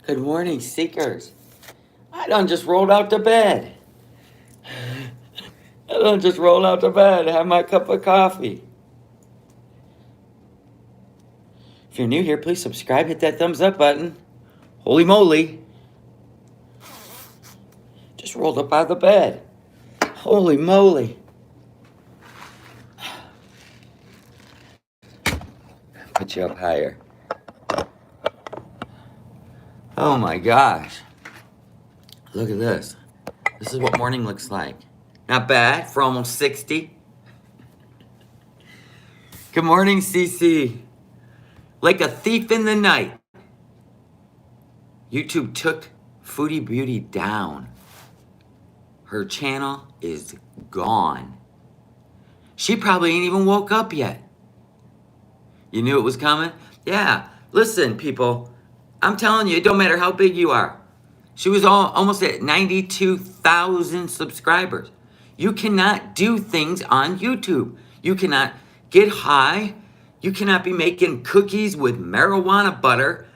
Good morning, seekers. I done just rolled out to bed. I done just rolled out to bed, have my cup of coffee. If you're new here, please subscribe, hit that thumbs up button. Holy moly. Just rolled up out of the bed. Holy moly. Put you up higher. Oh my gosh. Look at this. This is what morning looks like. Not bad for almost 60. Good morning, CC. Like a thief in the night, YouTube took Foodie Beauty down. Her channel is gone. She probably ain't even woke up yet. You knew it was coming? Yeah. Listen, people. I'm telling you, it don't matter how big you are. She was almost at 92,000 subscribers. You cannot do things on YouTube. You cannot get high. You cannot be making cookies with marijuana butter.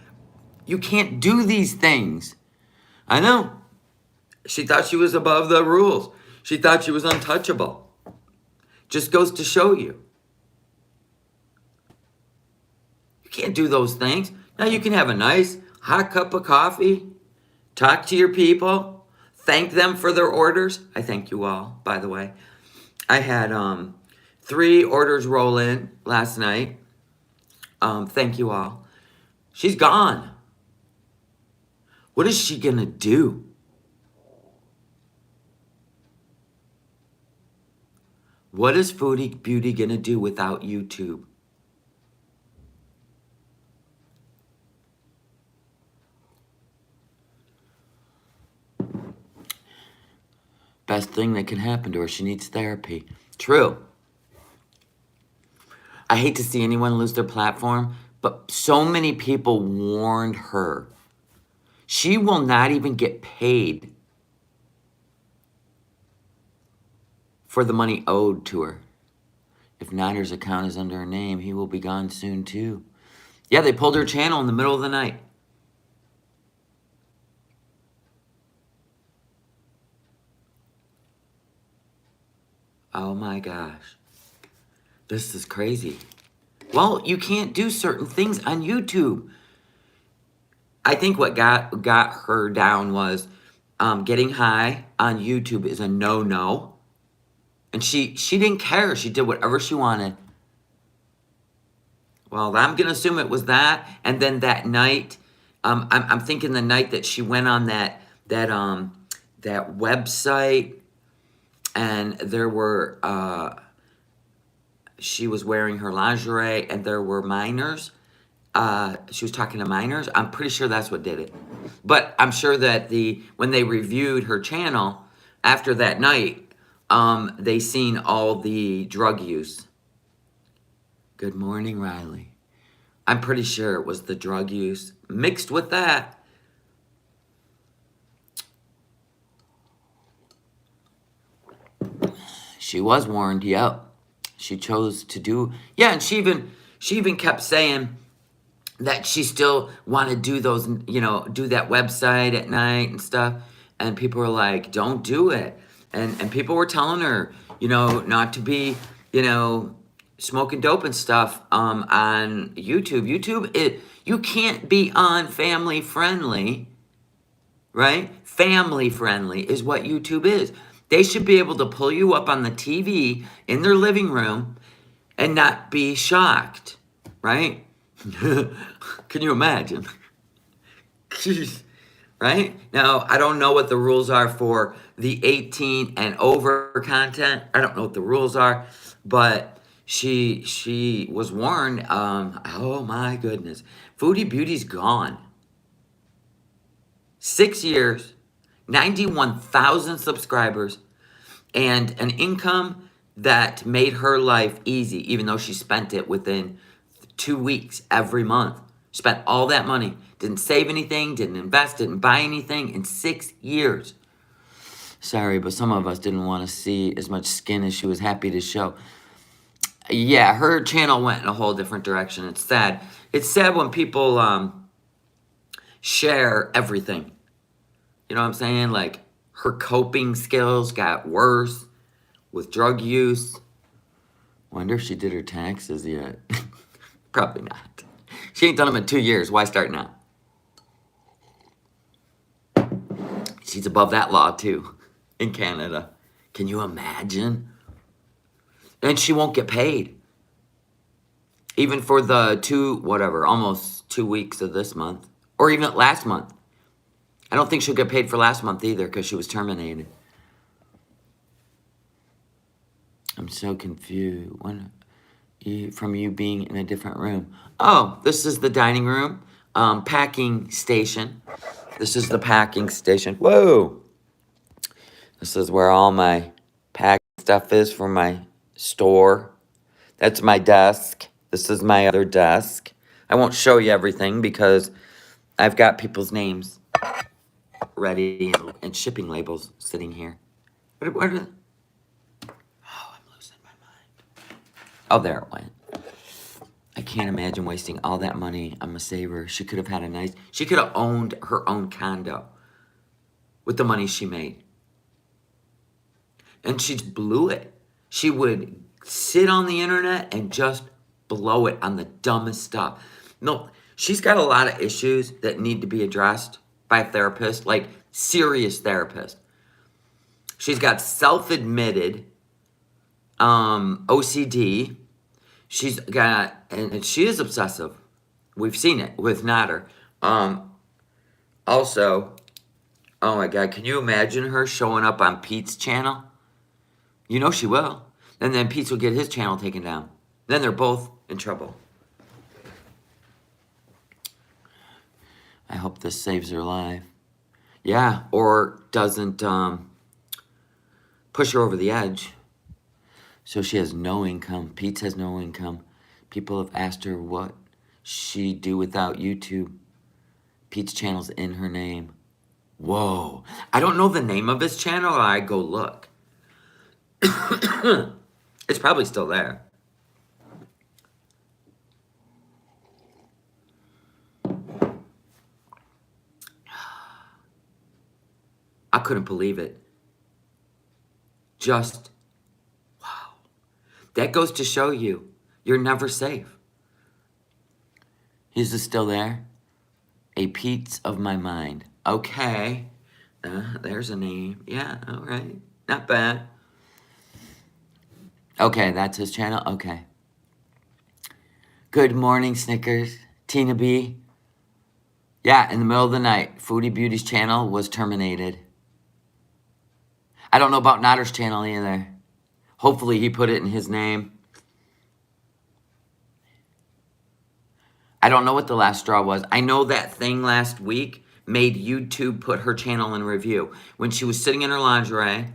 You can't do these things. I know. She thought she was above the rules. She thought she was untouchable. Just goes to show you. You can't do those things. Now you can have a nice hot cup of coffee, talk to your people, thank them for their orders. I thank you all, by the way. I had 3 orders roll in last night. Thank you all. She's gone. What is she gonna do? What is Foodie Beauty gonna do without YouTube? Best thing that can happen to her. She needs therapy. True. I hate to see anyone lose their platform, but so many people warned her. She will not even get paid for the money owed to her. If Nider's account is under her name, he will be gone soon too. Yeah, they pulled her channel in the middle of the night. Oh my gosh. This is crazy. Well, you can't do certain things on YouTube. I think what got her down was getting high on YouTube is a no-no. And she didn't care. She did whatever she wanted. Well, I'm going to assume it was that. And then that night, I'm thinking the night that she went on that website, and there were, she was wearing her lingerie, and there were minors. She was talking to minors. I'm pretty sure that's what did it. But I'm sure that when they reviewed her channel after that night, they seen all the drug use. Good morning, Riley. I'm pretty sure it was the drug use mixed with that. She was warned, yep. She chose to do, yeah, and she even kept saying that she still want to do those, do that website at night and stuff. And people were like, don't do it. And people were telling her, not to be, smoking dope and stuff on YouTube. You can't be on family friendly, right? Family friendly is what YouTube is. They should be able to pull you up on the TV in their living room and not be shocked, right? Can you imagine? Right? Now, I don't know what the rules are for the 18 and over content. I don't know what the rules are, but she was warned. Oh my goodness. Foodie Beauty's gone. 6 years, 91,000 subscribers, and an income that made her life easy, even though she spent it within 2 weeks every month. Spent all that money. Didn't save anything, didn't invest, didn't buy anything in 6 years. Sorry, but some of us didn't want to see as much skin as she was happy to show. Yeah, her channel went in a whole different direction. It's sad. It's sad when people, share everything. You know what I'm saying? Like, her coping skills got worse with drug use. Wonder if she did her taxes yet. Probably not. She ain't done them in 2 years. Why start now? She's above that law, too, in Canada. Can you imagine? And she won't get paid. Even for the almost 2 weeks of this month. Or even last month. I don't think she'll get paid for last month either because she was terminated. I'm so confused. From you being in a different room. Oh, this is the dining room. Packing station. This is the packing station. Whoa! This is where all my packing stuff is for my store. That's my desk. This is my other desk. I won't show you everything because I've got people's names ready and shipping labels sitting here. What are Oh, I'm losing my mind. Oh, there it went. I can't imagine wasting all that money on a saver. She could have had she could have owned her own condo with the money she made. And she blew it. She would sit on the internet and just blow it on the dumbest stuff. No, she's got a lot of issues that need to be addressed by a therapist, like serious therapist. She's got self-admitted OCD. She's got, and she is obsessive. We've seen it with Nader. Also, oh my God, can you imagine her showing up on Pete's channel? You know she will. And then Pete will get his channel taken down. Then they're both in trouble. I hope this saves her life. Yeah, or doesn't push her over the edge. So she has no income. Pete has no income. People have asked her what she'd do without YouTube. Pete's channel's in her name. Whoa. I don't know the name of his channel, or I go look. It's probably still there. I couldn't believe it. Just, wow. That goes to show you, you're never safe. Is this still there? A Pete's of my mind. Okay. There's a name. Yeah, all right. Not bad. Okay, that's his channel? Okay. Good morning, Snickers. Tina B. Yeah, in the middle of the night, Foodie Beauty's channel was terminated. I don't know about Nader's channel either. Hopefully he put it in his name. I don't know what the last straw was. I know that thing last week made YouTube put her channel in review. When she was sitting in her lingerie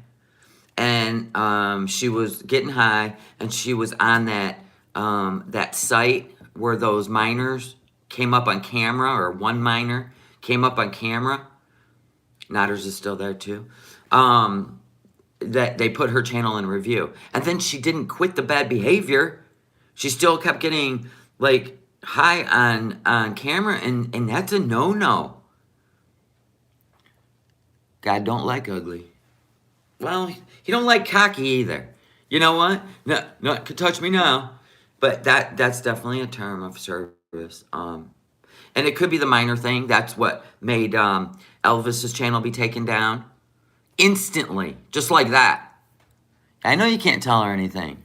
and she was getting high and she was on that site where those minors came up on camera, or one minor came up on camera. Nader's is still there too. That they put her channel in review. And then she didn't quit the bad behavior. She still kept getting like high on camera, and that's a no-no. God don't like ugly. Well, he don't like cocky either. You know what? No, could touch me now. But that's definitely a term of service. And it could be the minor thing. That's what made Elvis's channel be taken down instantly, just like that. I know you can't tell her anything.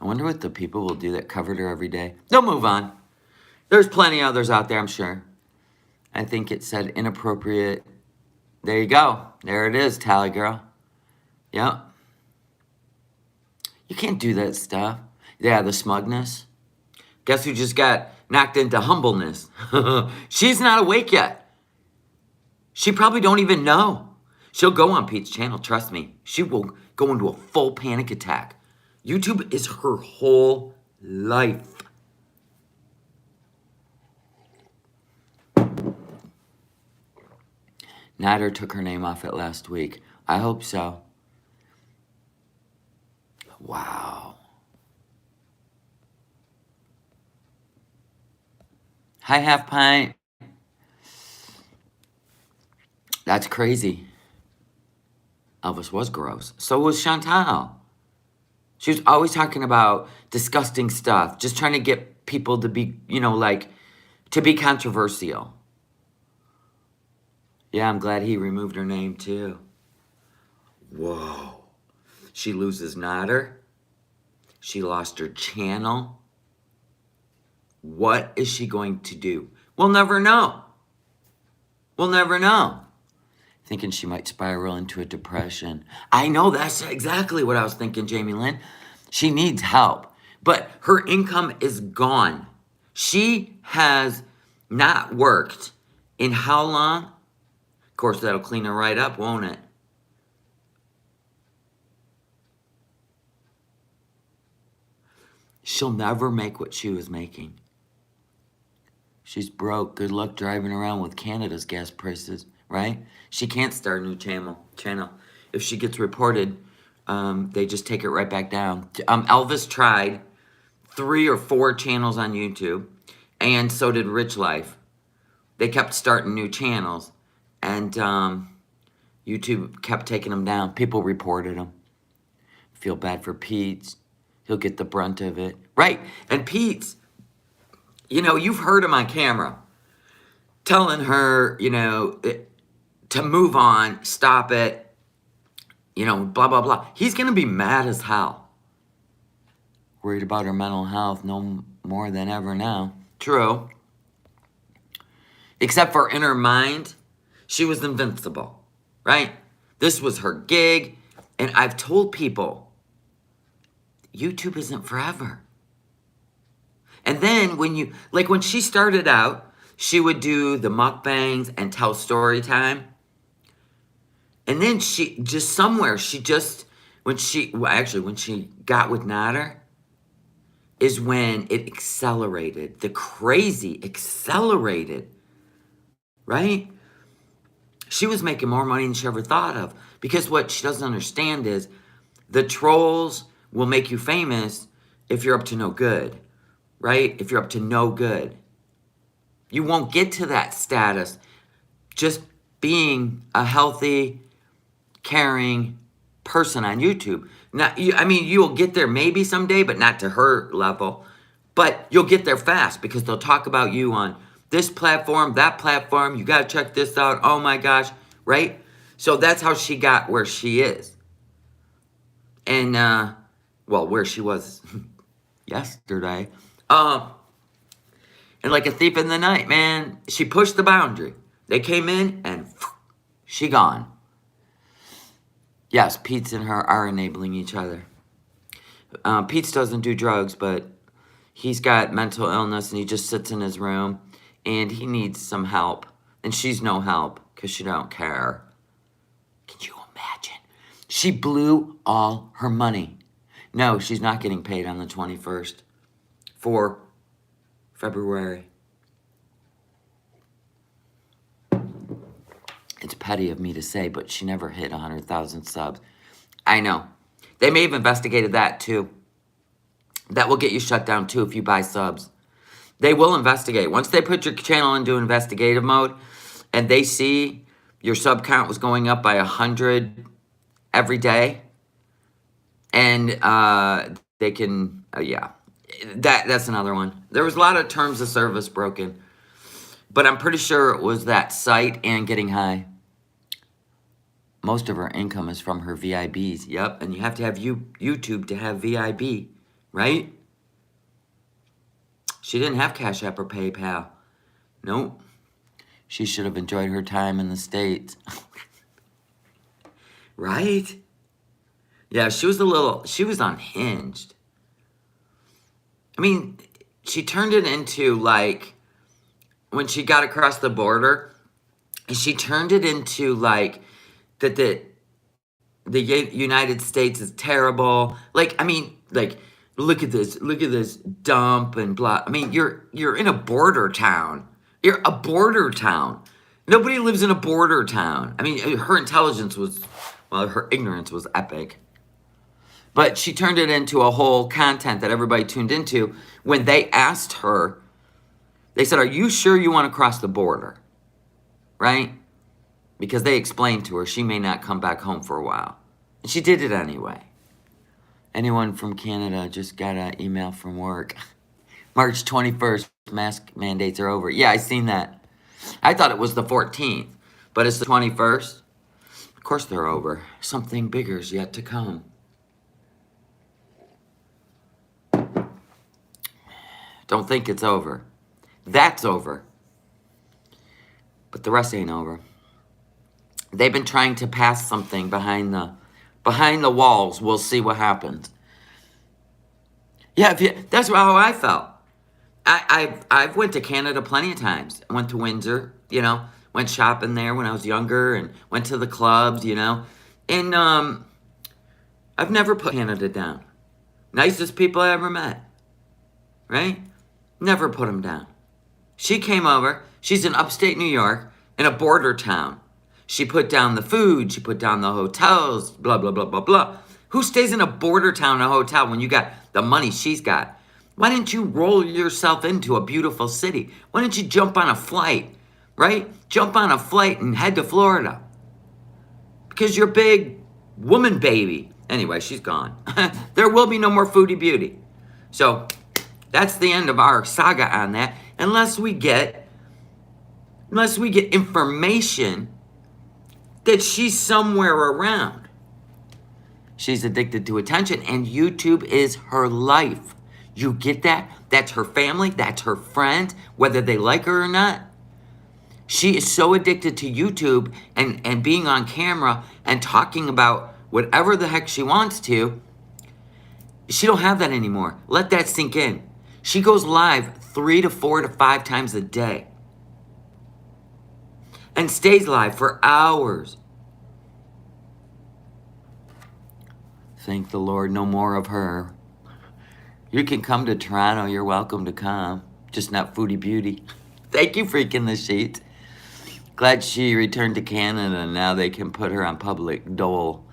I wonder what the people will do that covered her every day. They'll move on. There's plenty others out there, I'm sure. I think it said inappropriate. There you go. There it is, Tally Girl. Yep. You can't do that stuff. Yeah, the smugness. Guess who just got knocked into humbleness? She's not awake yet. She probably don't even know. She'll go on Pete's channel, trust me. She will go into a full panic attack. YouTube is her whole life. Nader took her name off it last week. I hope so. Wow. Hi, Half Pint. That's crazy. Elvis was gross. So was Chantal. She was always talking about disgusting stuff, just trying to get people to be, like, to be controversial. Yeah, I'm glad he removed her name too. Whoa. She loses Nodder. She lost her channel. What is she going to do? We'll never know. We'll never know. Thinking she might spiral into a depression. I know, that's exactly what I was thinking, Jamie Lynn. She needs help. But her income is gone. She has not worked in how long? Of course, that'll clean her right up, won't it? She'll never make what she was making. She's broke. Good luck driving around with Canada's gas prices, right? She can't start a new channel. If she gets reported, they just take it right back down. Elvis tried 3 or 4 channels on YouTube, and so did Rich Life. They kept starting new channels, and YouTube kept taking them down. People reported them. Feel bad for Pete. He'll get the brunt of it. Right, and Pete's, you've heard him on camera telling her, to move on, stop it, blah, blah, blah. He's going to be mad as hell. Worried about her mental health no more than ever now. True. Except for in her mind, she was invincible, right? This was her gig. And I've told people, YouTube isn't forever. And then when she started out, she would do the mukbangs and tell story time. And then when she got with Nader, is when it accelerated. The crazy accelerated, right? She was making more money than she ever thought of. Because what she doesn't understand is the trolls will make you famous if you're up to no good, right? If you're up to no good. You won't get to that status just being a healthy, caring person on YouTube. You'll get there maybe someday, but not to her level. But you'll get there fast because they'll talk about you on this platform, that platform. You got to check this out. Oh my gosh, right? So that's how she got where she is. And, where she was yesterday. And like a thief in the night, man, she pushed the boundary. They came in and she gone. Yes, Pete's and her are enabling each other. Pete doesn't do drugs, but he's got mental illness and he just sits in his room and he needs some help. And she's no help because she don't care. Can you imagine? She blew all her money. No, she's not getting paid on the 21st for February. It's petty of me to say, but she never hit 100,000 subs. I know. They may have investigated that too. That will get you shut down too if you buy subs. They will investigate. Once they put your channel into investigative mode and they see your sub count was going up by 100 every day, and they can, that's another one. There was a lot of terms of service broken, but I'm pretty sure it was that site and getting high. Most of her income is from her VIBs. Yep, and you have to have YouTube to have VIB, right? She didn't have Cash App or PayPal. Nope. She should have enjoyed her time in the States. Right? Yeah, she was unhinged. She turned it into like, when she got across the border, she turned it into like, that the United States is terrible. Look at this dump and blah. You're in a border town. You're a border town. Nobody lives in a border town. Her intelligence her ignorance was epic. But she turned it into a whole content that everybody tuned into. When they asked her, they said, "Are you sure you want to cross the border?" Right? because they explained to her she may not come back home for a while. And she did it anyway. Anyone from Canada just got an email from work. March 21st, mask mandates are over. Yeah, I seen that. I thought it was the 14th, but it's the 21st. Of course they're over. Something bigger is yet to come. Don't think it's over. That's over. But the rest ain't over. They've been trying to pass something behind the walls. We'll see what happens. Yeah, that's how I felt. I've went to Canada plenty of times. I went to Windsor, went shopping there when I was younger, and went to the clubs, And I've never put Canada down. Nicest people I ever met, right? Never put them down. She came over. She's in upstate New York, in a border town. She put down the food. She put down the hotels, blah, blah, blah, blah, blah. Who stays in a border town, a hotel, when you got the money she's got? Why didn't you roll yourself into a beautiful city? Why didn't you jump on a flight, right? Jump on a flight and head to Florida. Because you're big woman baby. Anyway, she's gone. There will be no more Foodie Beauty. So that's the end of our saga on that. Unless we get information that she's somewhere around. She's addicted to attention, and YouTube is her life. You get that? That's her family. That's her friends, whether they like her or not. She is so addicted to YouTube and being on camera and talking about whatever the heck she wants to. She don't have that anymore. Let that sink in. She goes live 3 to 4 to 5 times a day. And stays live for hours. Thank the Lord, no more of her. You can come to Toronto. You're welcome to come. Just not Foodie Beauty. Thank you, Freaking the Sheets. Glad she returned to Canada. Now they can put her on public dole.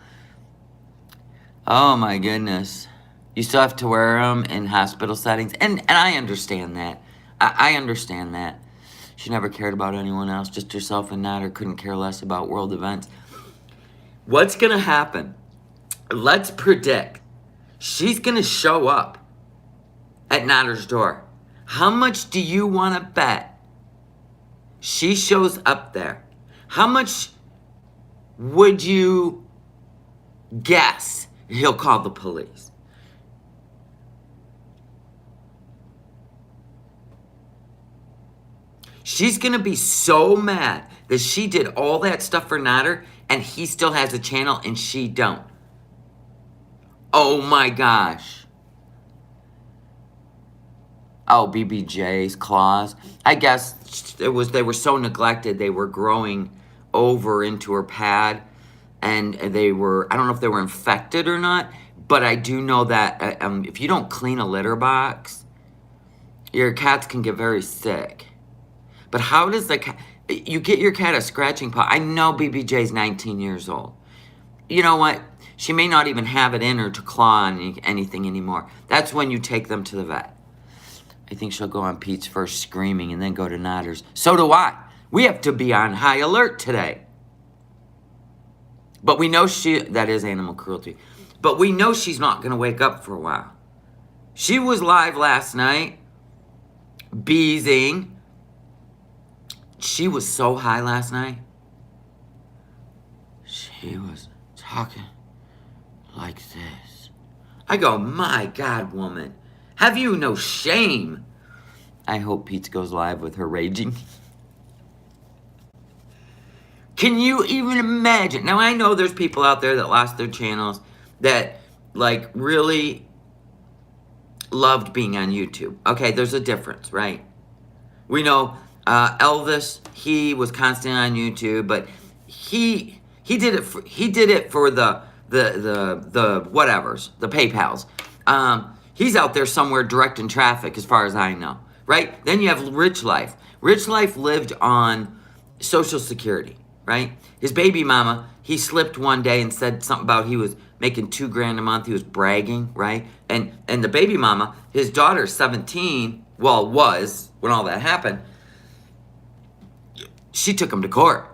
Oh, my goodness. You still have to wear them in hospital settings. And I understand that. I understand that. She never cared about anyone else, just herself and Nader. Couldn't care less about world events. What's going to happen? Let's predict. She's going to show up at Nader's door. How much do you want to bet she shows up there? How much would you guess he'll call the police? She's going to be so mad that she did all that stuff for Nader and he still has a channel and she don't. Oh my gosh. Oh, BBJ's claws. I guess they were so neglected. They were growing over into her pad and they were, I don't know if they were infected or not, but I do know that if you don't clean a litter box, your cats can get very sick. But how does the cat, you get your cat a scratching paw. I know BBJ's 19 years old. You know what? She may not even have it in her to claw on anything anymore. That's when you take them to the vet. I think she'll go on Pete's first screaming and then go to Nader's. So do I. We have to be on high alert today. But we know that is animal cruelty. But we know she's not going to wake up for a while. She was live last night, beezing. She was so high last night. She was talking like this. I go, my God, woman. Have you no shame? I hope Pete goes live with her raging. Can you even imagine? Now, I know there's people out there that lost their channels that, like, really loved being on YouTube. Okay, there's a difference, right? We know Elvis, he was constantly on YouTube, but he did it for the whatevers, the PayPals. He's out there somewhere directing traffic, as far as I know, right? Then you have Rich Life. Rich Life lived on Social Security, right? His baby mama, he slipped one day and said something about he was making $2,000 a month. He was bragging, right? And the baby mama, his daughter, 17, was when all that happened. She took him to court.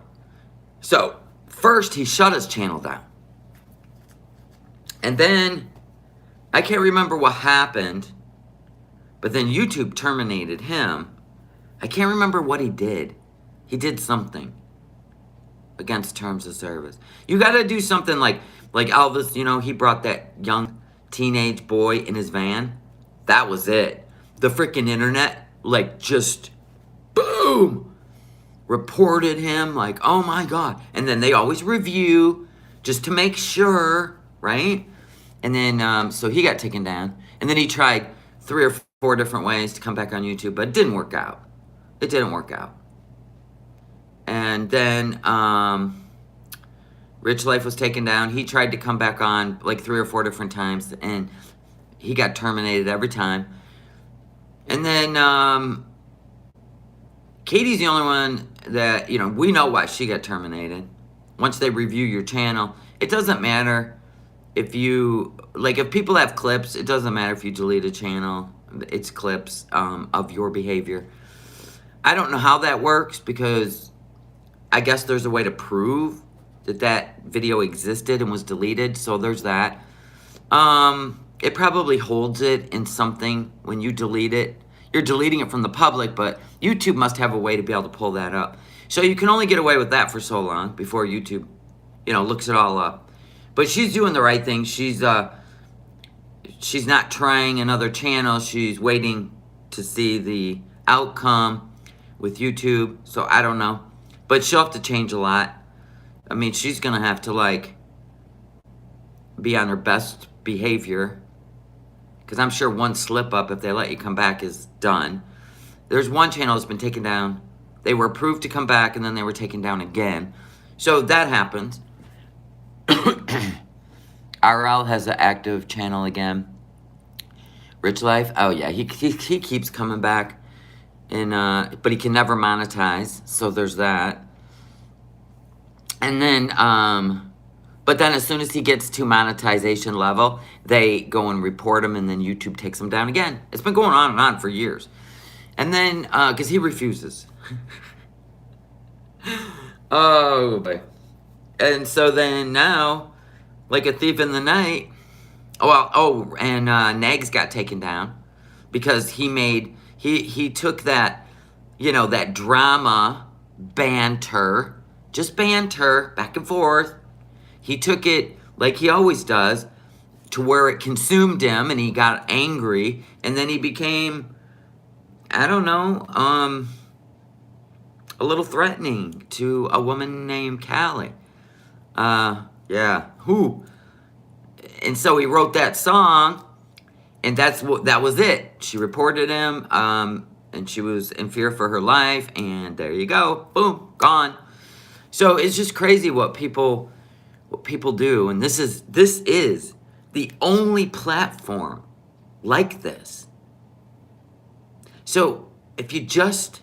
So, first he shut his channel down. And then, I can't remember what happened, but then YouTube terminated him. I can't remember what he did. He did something against terms of service. You gotta do something like Elvis, you know, he brought that young teenage boy in his van. That was it. The freaking internet, like, just boom, reported him, like, oh my God. And then they always review just to make sure, right? And then, so he got taken down. And then he tried 3 or 4 different ways to come back on YouTube, but it didn't work out. It didn't work out. And then, Rich Life was taken down. He tried to come back on like 3 or 4 different times, and he got terminated every time. And then, Katie's the only one that, you know, we know why she got terminated. Once they review your channel, it doesn't matter if you, like, if people have clips, it doesn't matter if you delete a channel. It's clips of your behavior. I don't know how that works, because I guess there's a way to prove that that video existed and was deleted, so there's that. It probably holds it in something when you delete it. You're deleting it from the public, but YouTube must have a way to be able to pull that up. So you can only get away with that for so long before YouTube, you know, looks it all up. But she's doing the right thing. She's not trying another channel. She's waiting to see the outcome with YouTube. So I don't know. But she'll have to change a lot. I mean, she's going to have to, like, be on her best behavior. Because I'm sure one slip up, if they let you come back, is done. There's one channel that's been taken down. They were approved to come back, and then they were taken down again. So that happens. RL has an active channel again. Rich Life, oh yeah, he keeps coming back. And but he can never monetize, so there's that. And then, but then as soon as he gets to monetization level, they go and report him, and then YouTube takes him down again. It's been going on and on for years. And then, because he refuses. Oh, boy. And so then now, like a thief in the night, and Nags got taken down because he took that, you know, that drama banter, just banter, back and forth. He took it, like he always does, to where it consumed him, and he got angry, and then he became, I don't know, a little threatening to a woman named Callie. Yeah, who? And so he wrote that song, and that was it. She reported him, and she was in fear for her life, and there you go, boom, gone. So it's just crazy what people do, and this is the only platform like this. So if you just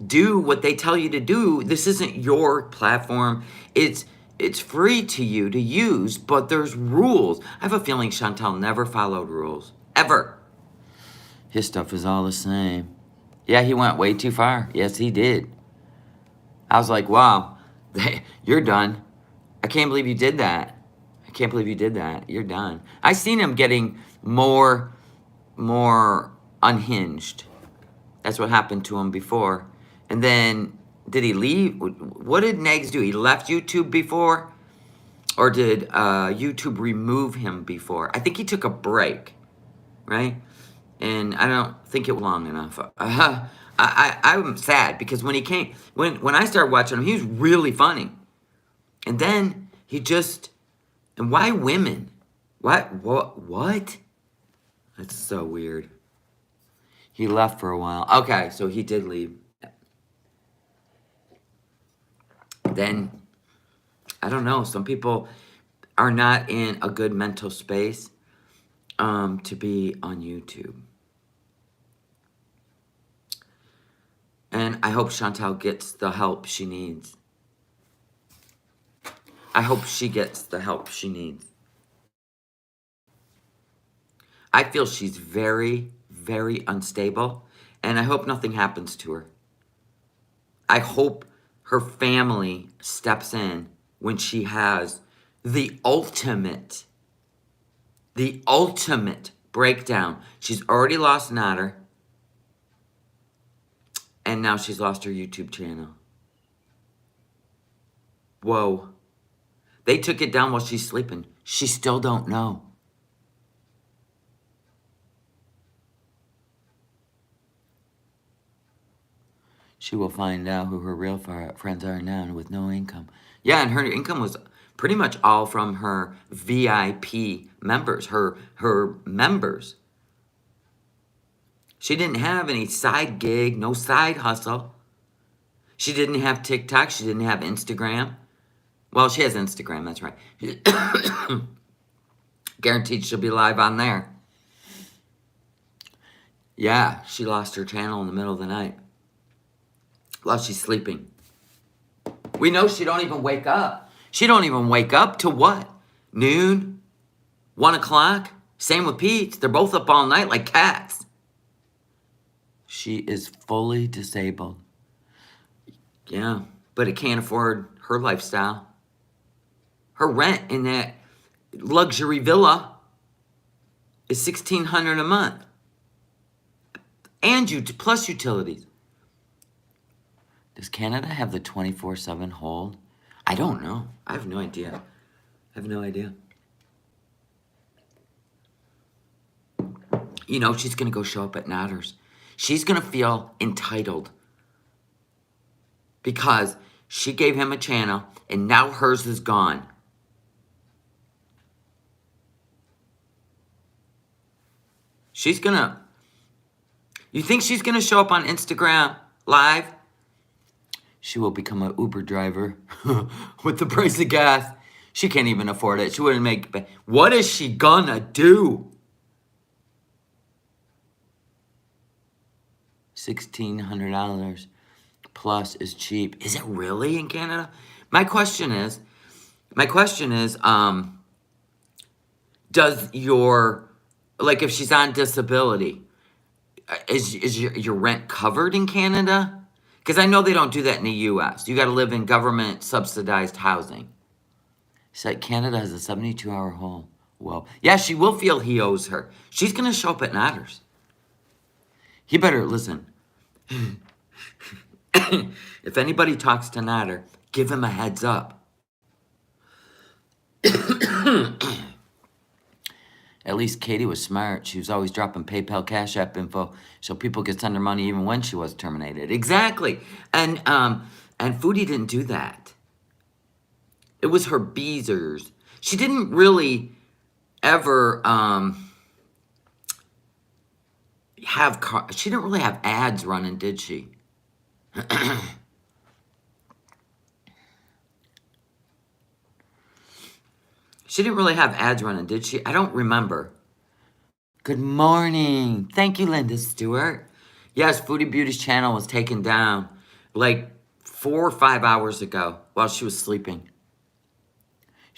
do what they tell you to do, this isn't your platform. It's free to you to use, but there's rules. I have a feeling Chantal never followed rules, ever. His stuff is all the same. Yeah, he went way too far. Yes, he did. I was like, wow, you're done. I can't believe you did that. I can't believe you did that. You're done. I seen him getting more unhinged. That's what happened to him before. And then, did he leave? What did Nags do? He left YouTube before? Or did YouTube remove him before? I think he took a break, right? And I don't think it was long enough. I'm sad because when he came, when I started watching him, he was really funny. And then he just, and why women? What? That's so weird. He left for a while. Okay, so he did leave. Then, I don't know, some people are not in a good mental space to be on YouTube. And I hope Chantal gets the help she needs. I hope she gets the help she needs. I feel she's very, very unstable, and I hope nothing happens to her. I hope her family steps in when she has the ultimate breakdown. She's already lost Nader, and now she's lost her YouTube channel. Whoa. They took it down while she's sleeping. She still don't know. She will find out who her real friends are now with no income. Yeah, and her income was pretty much all from her VIP members, her members. She didn't have any side gig, no side hustle. She didn't have TikTok. She didn't have Instagram. Well, she has Instagram, that's right. Guaranteed she'll be live on there. Yeah, she lost her channel in the middle of the night while she's sleeping. We know she don't even wake up. She don't even wake up till what? Noon? 1 o'clock? Same with Pete. They're both up all night like cats. She is fully disabled. Yeah, but it can't afford her lifestyle. Her rent in that luxury villa is $1,600 a month. And plus utilities. Does Canada have the 24/7 hold? I don't know. I have no idea. You know, she's going to go show up at Nader's. She's going to feel entitled. Because she gave him a channel, and now hers is gone. She's going to... You think she's going to show up on Instagram Live? She will become an Uber driver with the price of gas. She can't even afford it. She wouldn't make... What is she gonna do? $1,600 plus is cheap. Is it really in Canada? My question is, does your, like if she's on disability, is your rent covered in Canada? Because I know they don't do that in the U.S. You got to live in government subsidized housing. She said Canada has a 72-hour hold. Well, yeah, she will feel he owes her. She's going to show up at Nader's. He better listen. If anybody talks to Nader, give him a heads up. At least Katie was smart. She was always dropping PayPal Cash App info so people could send her money even when she was terminated. Exactly. And Foodie didn't do that. It was her beezers. She didn't really ever she didn't really have ads running, did she? She didn't really have ads running, did she? I don't remember. Good morning. Thank you, Linda Stewart. Yes, Foodie Beauty's channel was taken down like 4 or 5 hours ago while she was sleeping.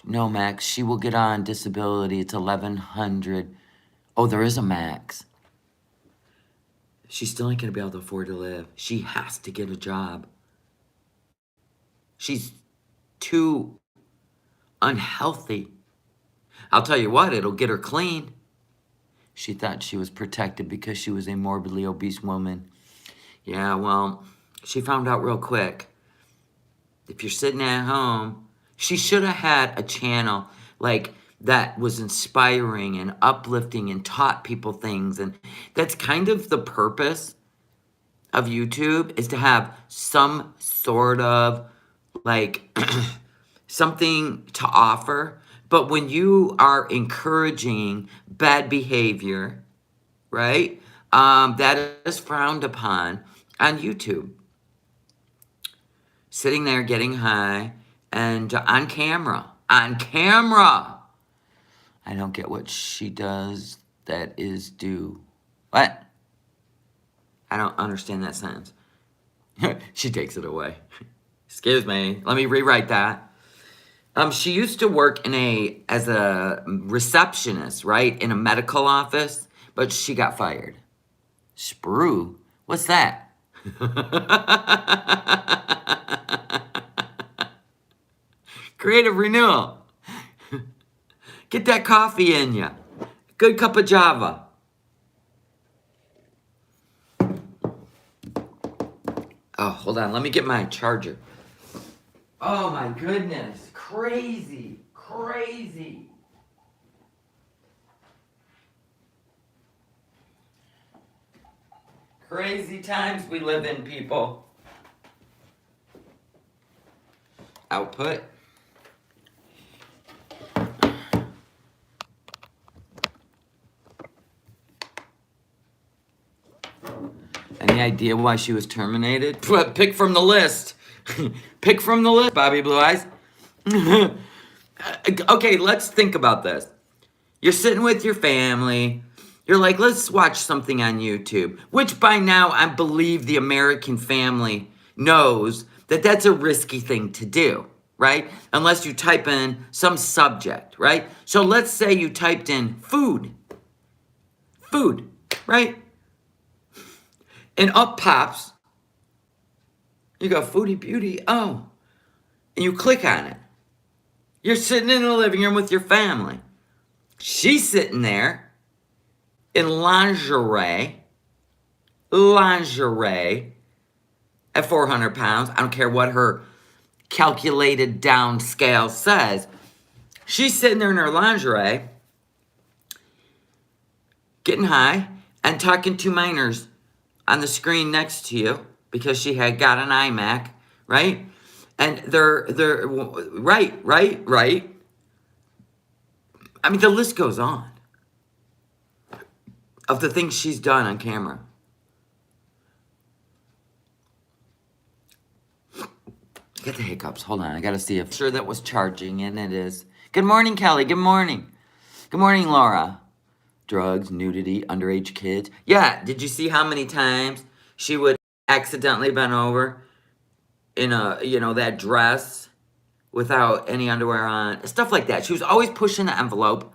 No, Max, she will get on disability. It's $1,100. Oh, there is a max. She still ain't going to be able to afford to live. She has to get a job. She's too unhealthy. I'll tell you what, it'll get her clean. She thought she was protected because she was a morbidly obese woman. Yeah, well, she found out real quick. If you're sitting at home, she should have had a channel like that was inspiring and uplifting and taught people things. And that's kind of the purpose of YouTube, is to have some sort of like something to offer. But when you are encouraging bad behavior, right, that is frowned upon on YouTube. Sitting there getting high and on camera. I don't get what she does that is due. What? I don't understand that sentence. She takes it away. Excuse me. Let me rewrite that. She used to work as a receptionist, right, in a medical office, but she got fired. Sprue? What's that? Creative renewal. Get that coffee in you. Good cup of Java. Oh, hold on. Let me get my charger. Oh, my goodness. Crazy. Crazy. Crazy times we live in, people. Output. Any idea why she was terminated? Pick from the list. Pick from the list, Bobby Blue Eyes. Okay, let's think about this. You're sitting with your family. You're like, let's watch something on YouTube. Which by now, I believe the American family knows that that's a risky thing to do, right? Unless you type in some subject, right? So let's say you typed in food. Food, right? And up pops, you go, Foodie Beauty, oh. And you click on it. You're sitting in the living room with your family. She's sitting there in lingerie at 400 pounds. I don't care what her calculated down scale says. She's sitting there in her lingerie, getting high, and talking to minors on the screen next to you because she had got an iMac, right? And they're right. I mean, the list goes on of the things she's done on camera. Get the hiccups. Hold on. I got to see if sure that was charging, and it is. Good morning, Kelly. Good morning. Good morning, Laura. Drugs, nudity, underage kids. Yeah, did you see how many times she would accidentally bend over in a, that dress without any underwear on? Stuff like that. She was always pushing the envelope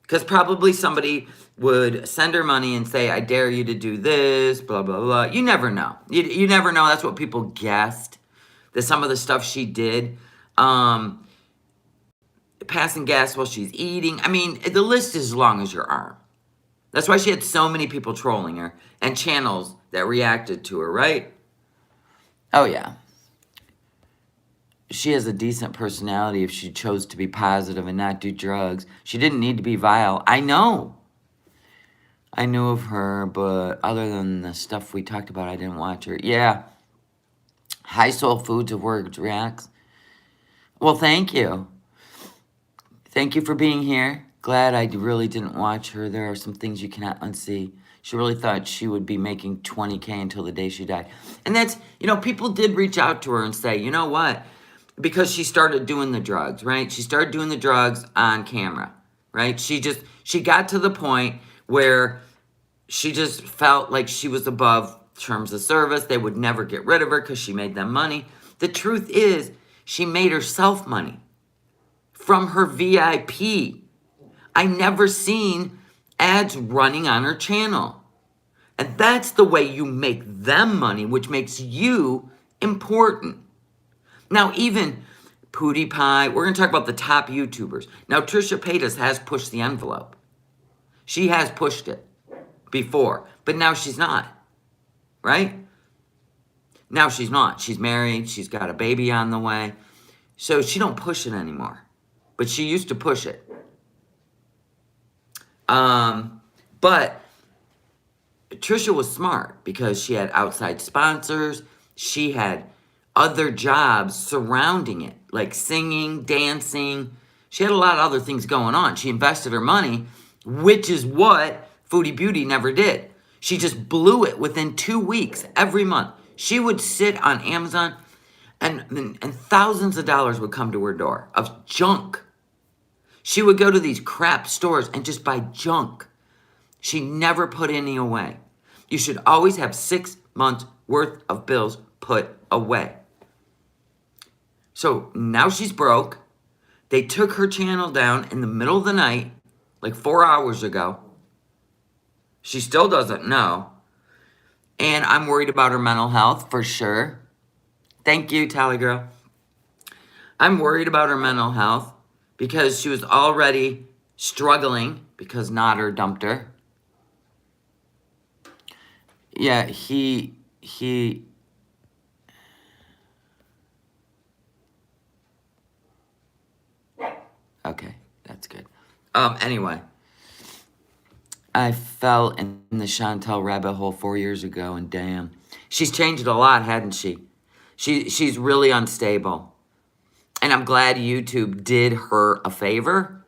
because probably somebody would send her money and say, I dare you to do this, blah, blah, blah. You never know. You never know. That's what people guessed. That some of the stuff she did. Passing gas while she's eating. I mean, the list is as long as your arm. That's why she had so many people trolling her and channels that reacted to her, right? Oh, yeah. She has a decent personality if she chose to be positive and not do drugs. She didn't need to be vile. I know. I knew of her, but other than the stuff we talked about, I didn't watch her. Yeah. High Soul Foods of Words reacts. Well, thank you. Thank you for being here. Glad I really didn't watch her. There are some things you cannot unsee. She really thought she would be making $20K until the day she died. And that's, people did reach out to her and say, you know what? Because she started doing the drugs, right? She started doing the drugs on camera, right? She got to the point where she just felt like she was above terms of service. They would never get rid of her because she made them money. The truth is, she made herself money from her VIP. I never seen ads running on her channel. And that's the way you make them money, which makes you important. Now, even PewDiePie, we're going to talk about the top YouTubers. Now, Trisha Paytas has pushed the envelope. She has pushed it before, but now she's not, right? Now she's not. She's married. She's got a baby on the way. So she don't push it anymore. But she used to push it. But Trisha was smart because she had outside sponsors. She had other jobs surrounding it, like singing, dancing. She had a lot of other things going on. She invested her money, which is what Foodie Beauty never did. She just blew it within 2 weeks every month. She would sit on Amazon and thousands of dollars would come to her door of junk. She would go to these crap stores and just buy junk. She never put any away. You should always have 6 months worth of bills put away. So now she's broke. They took her channel down in the middle of the night, like 4 hours ago. She still doesn't know. And I'm worried about her mental health for sure. Thank you, Tally Girl. I'm worried about her mental health because she was already struggling because Nader dumped her. Yeah, he... Okay, that's good. Anyway, I fell in the Chantal rabbit hole 4 years ago, and damn, she's changed a lot, hadn't she? She's really unstable. And I'm glad YouTube did her a favor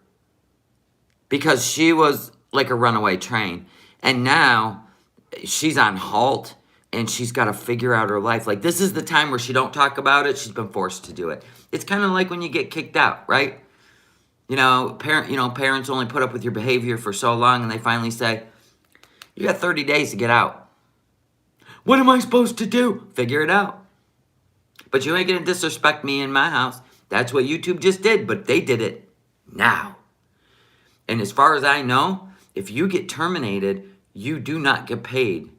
because she was like a runaway train. And now she's on halt and she's got to figure out her life. Like, this is the time where she don't talk about it. She's been forced to do it. It's kind of like when you get kicked out, right? Parents only put up with your behavior for so long and they finally say, you got 30 days to get out. What am I supposed to do? Figure it out. But you ain't going to disrespect me in my house. That's what YouTube just did, but they did it now. And as far as I know, if you get terminated, you do not get paid.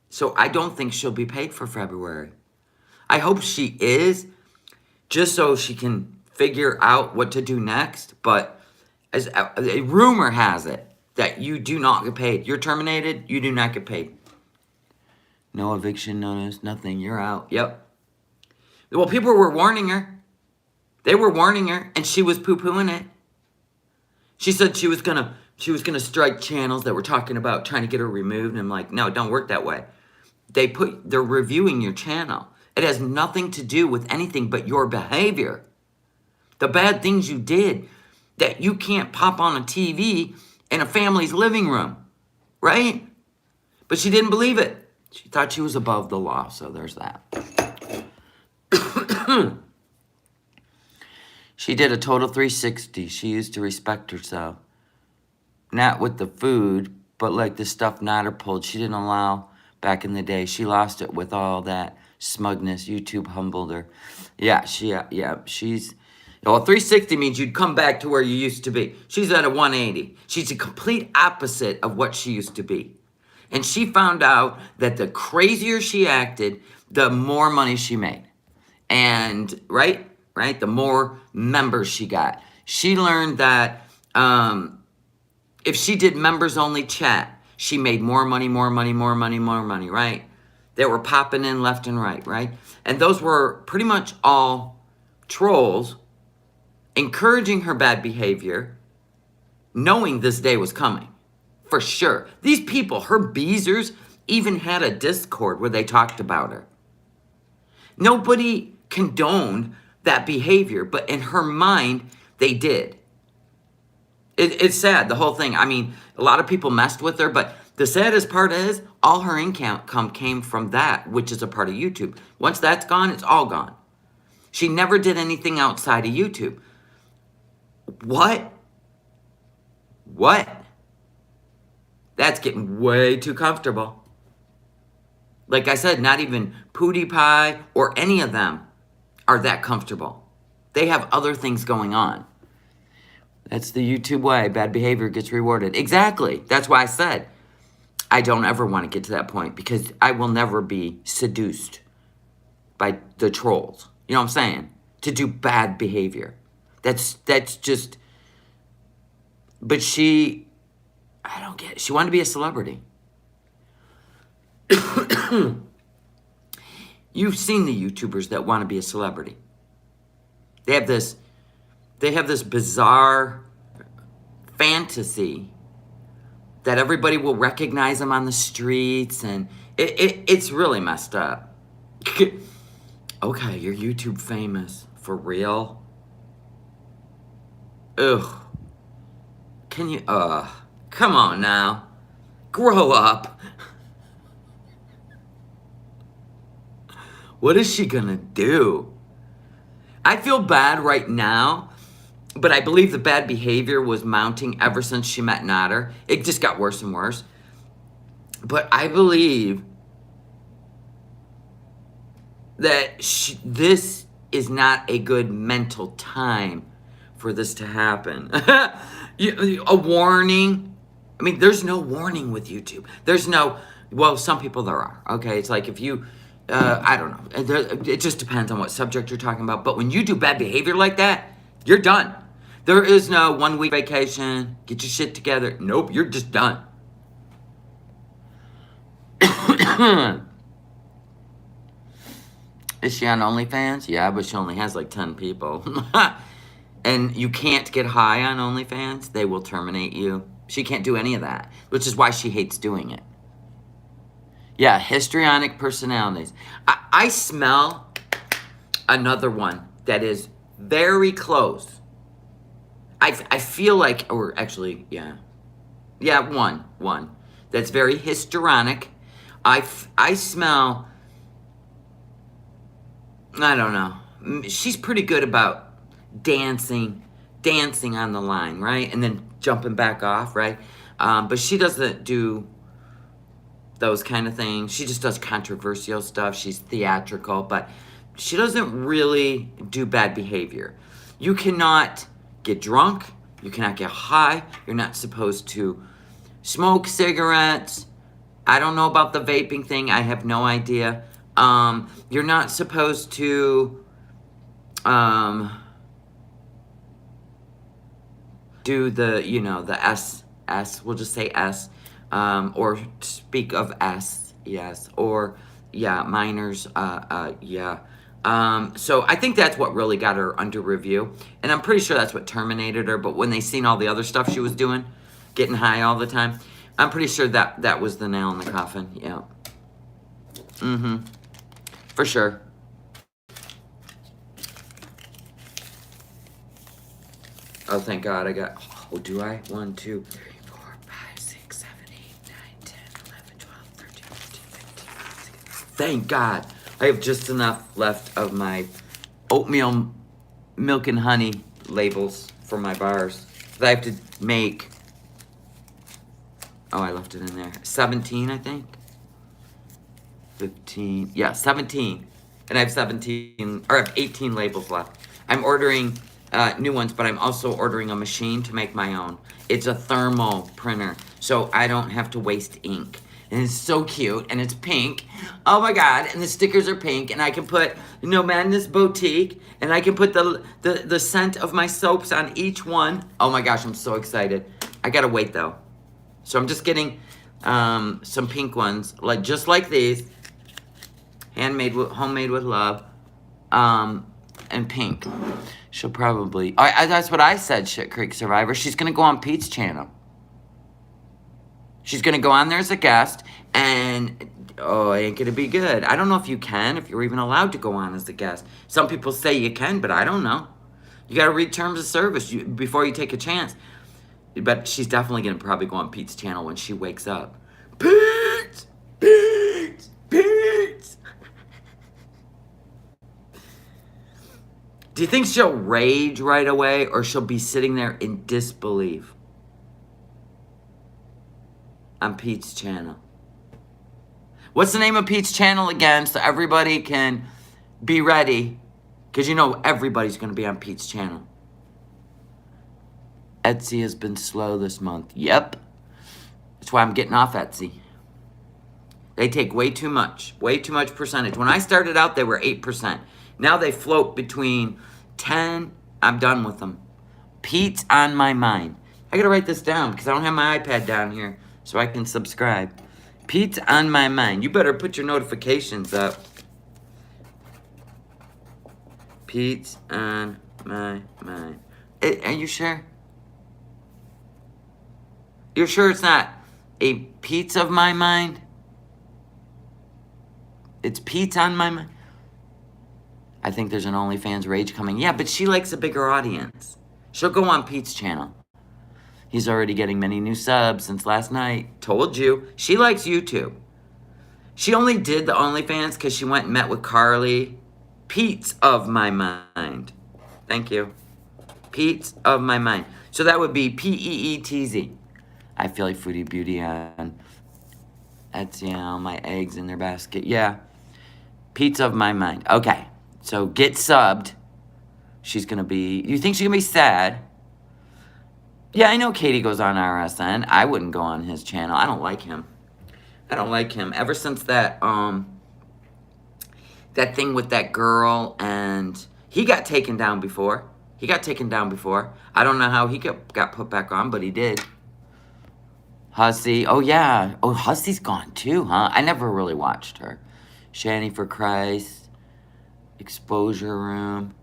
So I don't think she'll be paid for February. I hope she is, just so she can figure out what to do next. But as a rumor has it that you do not get paid. You're terminated, you do not get paid. No eviction notice, nothing, you're out. Yep. Well, people were warning her. They were warning her, and she was poo-pooing it. She said she was gonna strike channels that were talking about trying to get her removed. And I'm like, no, it don't work that way. They're reviewing your channel. It has nothing to do with anything but your behavior. The bad things you did that you can't pop on a TV in a family's living room, right? But she didn't believe it. She thought she was above the law, so there's that. She did a total 360. She used to respect herself. Not with the food, but like the stuff Nader pulled. She didn't allow back in the day. She lost it with all that smugness. YouTube humbled her. Yeah, she's... Well, 360 means you'd come back to where you used to be. She's at a 180. She's the complete opposite of what she used to be. And she found out that the crazier she acted, the more money she made. And, right? The more members she got. She learned that if she did members-only chat, she made more money, right? They were popping in left and right? And those were pretty much all trolls encouraging her bad behavior, knowing this day was coming. For sure. These people, her beezers, even had a Discord where they talked about her. Nobody condoned that behavior, but in her mind, they did. It's sad, the whole thing. I mean, a lot of people messed with her, but the saddest part is all her income came from that, which is a part of YouTube. Once that's gone, it's all gone. She never did anything outside of YouTube. What? That's getting way too comfortable. Like I said, not even Foodie Pie or any of them are that comfortable. They have other things going on. That's the YouTube way. Bad behavior gets rewarded. Exactly. That's why I said I don't ever want to get to that point because I will never be seduced by the trolls. You know what I'm saying? To do bad behavior. That's just... But I don't get it. She wanted to be a celebrity. You've seen the YouTubers that want to be a celebrity. They have this bizarre fantasy that everybody will recognize them on the streets, and it's really messed up. Okay, you're YouTube famous. For real? Ugh. Can you, come on now. Grow up. What is she gonna do? I feel bad right now, but I believe the bad behavior was mounting ever since she met Nader. It just got worse and worse. But I believe that this is not a good mental time for this to happen. A warning. I mean, there's no warning with YouTube. There's no, well, some people there are. Okay, it's like if you I don't know. It just depends on what subject you're talking about. But when you do bad behavior like that, you're done. There is no 1 week vacation, get your shit together. Nope, you're just done. Is she on OnlyFans? Yeah, but she only has like 10 people. And you can't get high on OnlyFans. They will terminate you. She can't do any of that, which is why she hates doing it. Yeah, histrionic personalities. I smell another one that is very close. I feel like, or actually, yeah. Yeah, one. That's very histrionic. I smell, I don't know. She's pretty good about dancing on the line, right? And then jumping back off, right? But she doesn't do those kind of things. She just does controversial stuff. She's theatrical, but she doesn't really do bad behavior. You cannot get drunk. You cannot get high. You're not supposed to smoke cigarettes. I don't know about the vaping thing. I have no idea. You're not supposed to do the, the S, we'll just say S, or speak of S, yes, or, yeah, minors, yeah. So I think that's what really got her under review, and I'm pretty sure that's what terminated her, but when they seen all the other stuff she was doing, getting high all the time, I'm pretty sure that was the nail in the coffin, yeah. For sure. Oh, thank God I got, oh, do I? 1, 2, 3, 4, 5, 6, 7, 8, 9, 10, 11, 12, 13, 14, 15, 16. Thank God. I have just enough left of my oatmeal milk and honey labels for my bars. That I have to make, oh, I left it in there. 17, I think. 15, yeah, 17. And I have 17, or I have 18 labels left. I'm ordering new ones, but I'm also ordering a machine to make my own. It's a thermal printer, so I don't have to waste ink. And it's so cute, and it's pink. Oh my God, and the stickers are pink, and I can put No Madness Boutique, and I can put the scent of my soaps on each one. Oh my gosh, I'm so excited. I gotta wait though. So I'm just getting some pink ones, just like these. Homemade with love. And pink. She'll probably, that's what I said, Shit Creek Survivor. She's gonna go on Pete's channel. She's gonna go on there as a guest, and oh, it ain't gonna be good. I don't know if you can, if you're even allowed to go on as a guest. Some people say you can, but I don't know. You gotta read terms of service before you take a chance. But she's definitely gonna probably go on Pete's channel when she wakes up. Pete! Pete! Pete! Do you think she'll rage right away, or she'll be sitting there in disbelief on Pete's channel? What's the name of Pete's channel again, so everybody can be ready? Because you know everybody's going to be on Pete's channel. Etsy has been slow this month. Yep. That's why I'm getting off Etsy. They take way too much percentage. When I started out, they were 8%. Now they float between 10. I'm done with them. Pete's on my mind. I gotta write this down because I don't have my iPad down here so I can subscribe. Pete's on my mind. You better put your notifications up. Pete's on my mind. Are you sure? You're sure it's not a Pete's of my mind? It's Pete's on my mind. I think there's an OnlyFans rage coming. Yeah, but she likes a bigger audience. She'll go on Pete's channel. He's already getting many new subs since last night. Told you. She likes YouTube. She only did the OnlyFans because she went and met with Carly. Pete's of my mind. Thank you. Pete's of my mind. So that would be P-E-E-T-Z. I feel like Foodie Beauty on Etsy, all my eggs in their basket. Yeah. Pete's of my mind. Okay. So get subbed. She's going to be... You think she's going to be sad? Yeah, I know Katie goes on RSN. I wouldn't go on his channel. I don't like him. I don't like him. Ever since that That thing with that girl, and he got taken down before. He got taken down before. I don't know how he got put back on, but he did. Hussy. Oh, yeah. Oh, Hussy's gone too, huh? I never really watched her. Shanny for Christ. Exposure Room.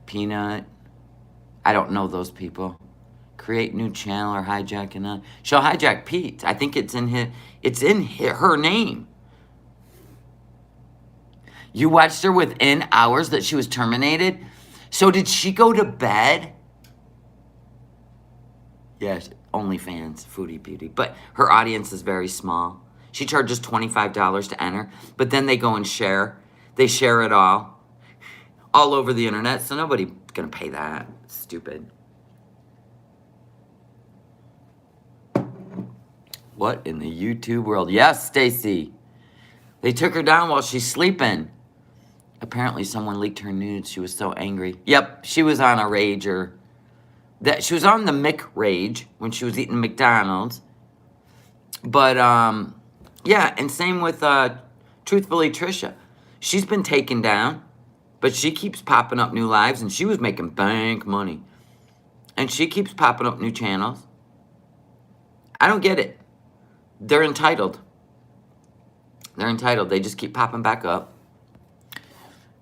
Peanut. I don't know those people. Create new channel or hijacking on. She'll hijack Pete. I think it's in her name. You watched her within hours that she was terminated? So did she go to bed? Yes, OnlyFans, Foodie Beauty. But her audience is very small. She charges $25 to enter, but then they go and share. They share it all over the internet, so nobody's going to pay that. It's stupid. What in the YouTube world? Yes, Stacy. They took her down while she's sleeping. Apparently someone leaked her nudes. She was so angry. Yep, she was on a rager. She was on the Mick rage when she was eating McDonald's. But, yeah, and same with, truthfully, Trisha. She's been taken down, but she keeps popping up new lives, and she was making bank money. And she keeps popping up new channels. I don't get it. They're entitled. They're entitled. They just keep popping back up.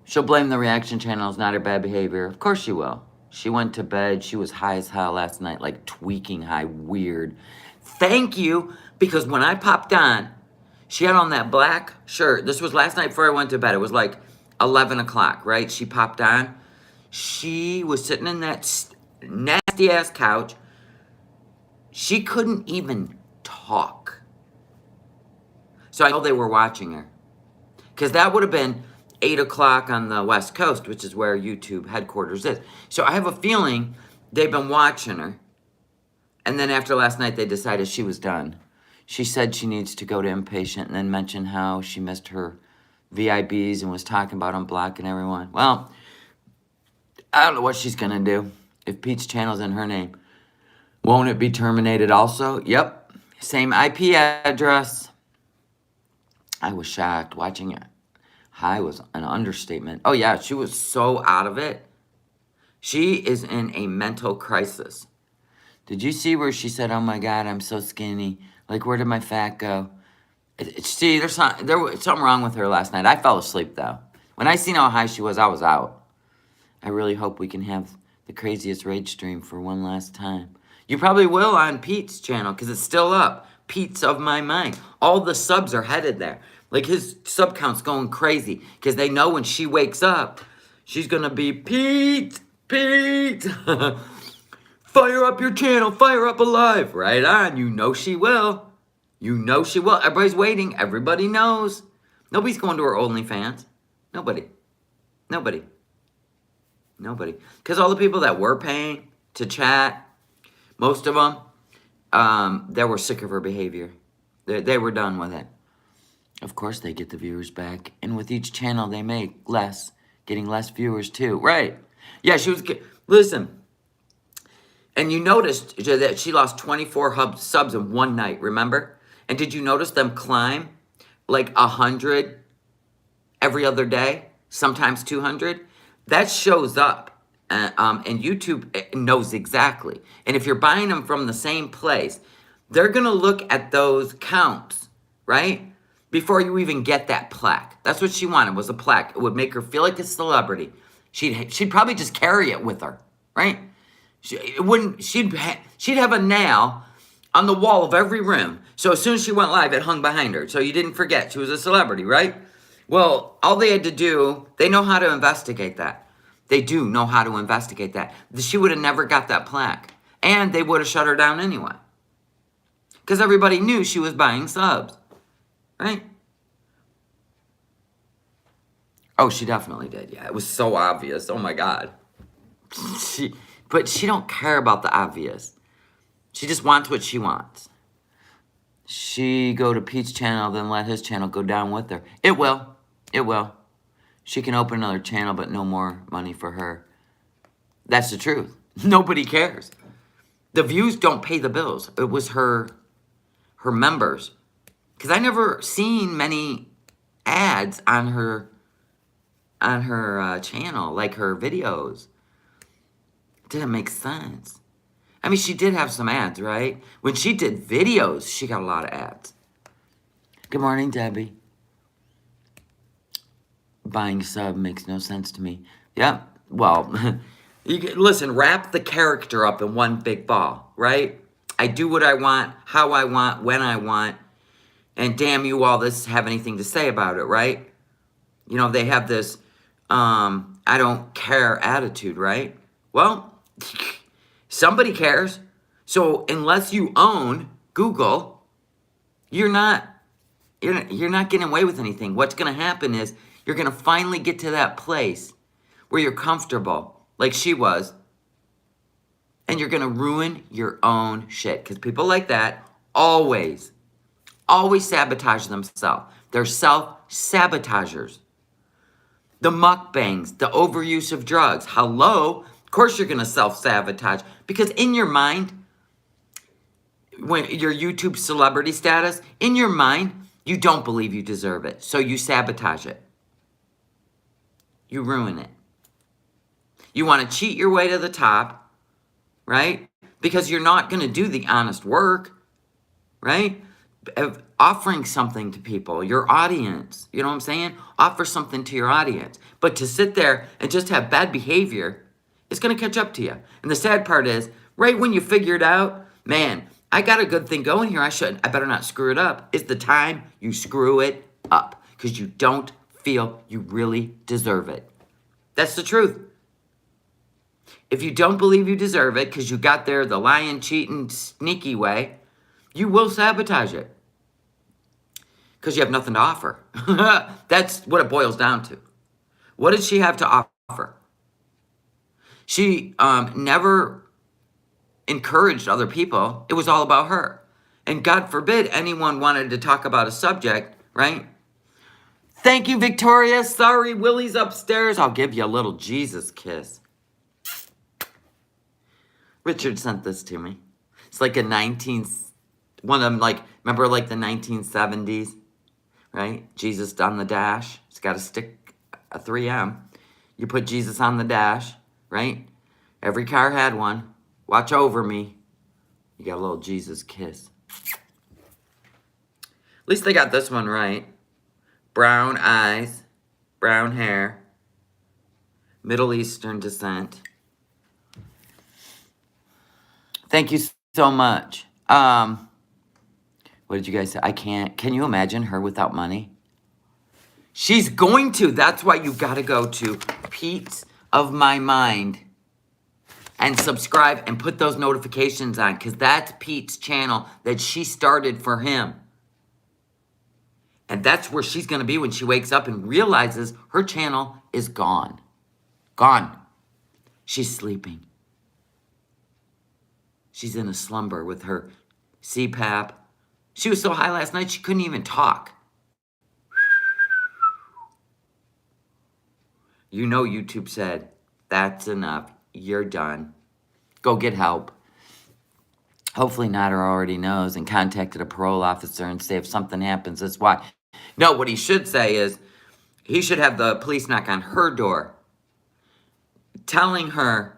She'll blame the reaction channels, not her bad behavior. Of course she will. She went to bed. She was high as hell last night, like tweaking high, weird. Thank you, because when I popped on, she had on that black shirt. This was last night before I went to bed. It was like 11 o'clock, right? She popped on. She was sitting in that nasty-ass couch. She couldn't even talk. So I know they were watching her. Because that would have been 8 o'clock on the West Coast, which is where YouTube headquarters is. So I have a feeling they've been watching her. And then after last night, they decided she was done. She said she needs to go to inpatient and then mentioned how she missed her VIBs and was talking about unblocking everyone. Well, I don't know what she's going to do if Pete's channel's in her name. Won't it be terminated also? Yep. Same IP address. I was shocked watching it. High was an understatement. Oh, yeah, she was so out of it. She is in a mental crisis. Did you see where she said, oh, my God, I'm so skinny. Like, where did my fat go? See, there was something wrong with her last night. I fell asleep, though. When I seen how high she was, I was out. I really hope we can have the craziest rage stream for one last time. You probably will on Pete's channel, because it's still up. Pete's of my mind. All the subs are headed there. Like, his sub count's going crazy, because they know when she wakes up, she's going to be, Pete, fire up your channel, fire up alive. Right on. You know she will. You know she will. Everybody's waiting. Everybody knows. Nobody's going to her OnlyFans. Nobody. Because all the people that were paying to chat, most of them, they were sick of her behavior. They were done with it. Of course they get the viewers back. And with each channel they make less, getting less viewers too. Right. Yeah, she was, listen. And you noticed that she lost 24 subs in one night, remember? And did you notice them climb like 100 every other day? Sometimes 200? That shows up. And YouTube knows exactly. And if you're buying them from the same place, they're going to look at those counts, right? Before you even get that plaque. That's what she wanted, was a plaque. It would make her feel like a celebrity. She'd probably just carry it with her, right? She'd have a nail on the wall of every room. So as soon as she went live, it hung behind her. So you didn't forget she was a celebrity, right? Well, all they had to do, they know how to investigate that. They do know how to investigate that. She would have never got that plaque. And they would have shut her down anyway. Because everybody knew she was buying subs. Right? Oh, she definitely did. Yeah, it was so obvious. Oh, my God. But she don't care about the obvious. She just wants what she wants. She go to Pete's channel, then let his channel go down with her. It will. It will. She can open another channel, but no more money for her. That's the truth. Nobody cares. The views don't pay the bills. It was her members. Because I never seen many ads on her channel, like her videos. Didn't make sense. I mean, she did have some ads, right? When she did videos, she got a lot of ads. Good morning, Debbie. Buying sub makes no sense to me. Yeah, well, listen, wrap the character up in one big ball, right? I do what I want, how I want, when I want, and damn you all this have anything to say about it, right? You know, they have this I don't care attitude, right? Well, somebody cares. So unless you own Google, you're not getting away with anything. What's going to happen is you're going to finally get to that place where you're comfortable, like she was, and you're going to ruin your own shit. Because people like that always sabotage themselves. They're self-sabotagers. The mukbangs, the overuse of drugs. Hello? Of course you're going to self-sabotage. Because in your mind, when your YouTube celebrity status, in your mind, you don't believe you deserve it. So you sabotage it. You ruin it. You want to cheat your way to the top, right? Because you're not going to do the honest work, right? Of offering something to people, your audience. You know what I'm saying? Offer something to your audience. But to sit there and just have bad behavior, it's going to catch up to you. And the sad part is, right when you figure it out, man, I got a good thing going here. I better not screw it up. It's the time you screw it up because you don't feel you really deserve it. That's the truth. If you don't believe you deserve it because you got there the lying, cheating, sneaky way, you will sabotage it because you have nothing to offer. That's what it boils down to. What did she have to offer? She never encouraged other people. It was all about her. And God forbid anyone wanted to talk about a subject, right? Thank you, Victoria. Sorry, Willie's upstairs. I'll give you a little Jesus kiss. Richard sent this to me. It's like one of them, like, remember like the 1970s, right? Jesus on the dash. It's got to stick a 3M. You put Jesus on the dash, right? Every car had one. Watch over me. You got a little Jesus kiss. At least they got this one right. Brown eyes, brown hair, Middle Eastern descent. Thank you so much. What did you guys say? I can't. Can you imagine her without money? She's going to. That's why you got to go to Pete's of My Mind and subscribe and put those notifications on because that's Pete's channel that she started for him. And that's where she's going to be when she wakes up and realizes her channel is gone. Gone. She's sleeping. She's in a slumber with her CPAP. She was so high last night she couldn't even talk. You know YouTube said, that's enough. You're done. Go get help. Hopefully Nader already knows and contacted a parole officer and say if something happens, that's why. No, what he should say is he should have the police knock on her door telling her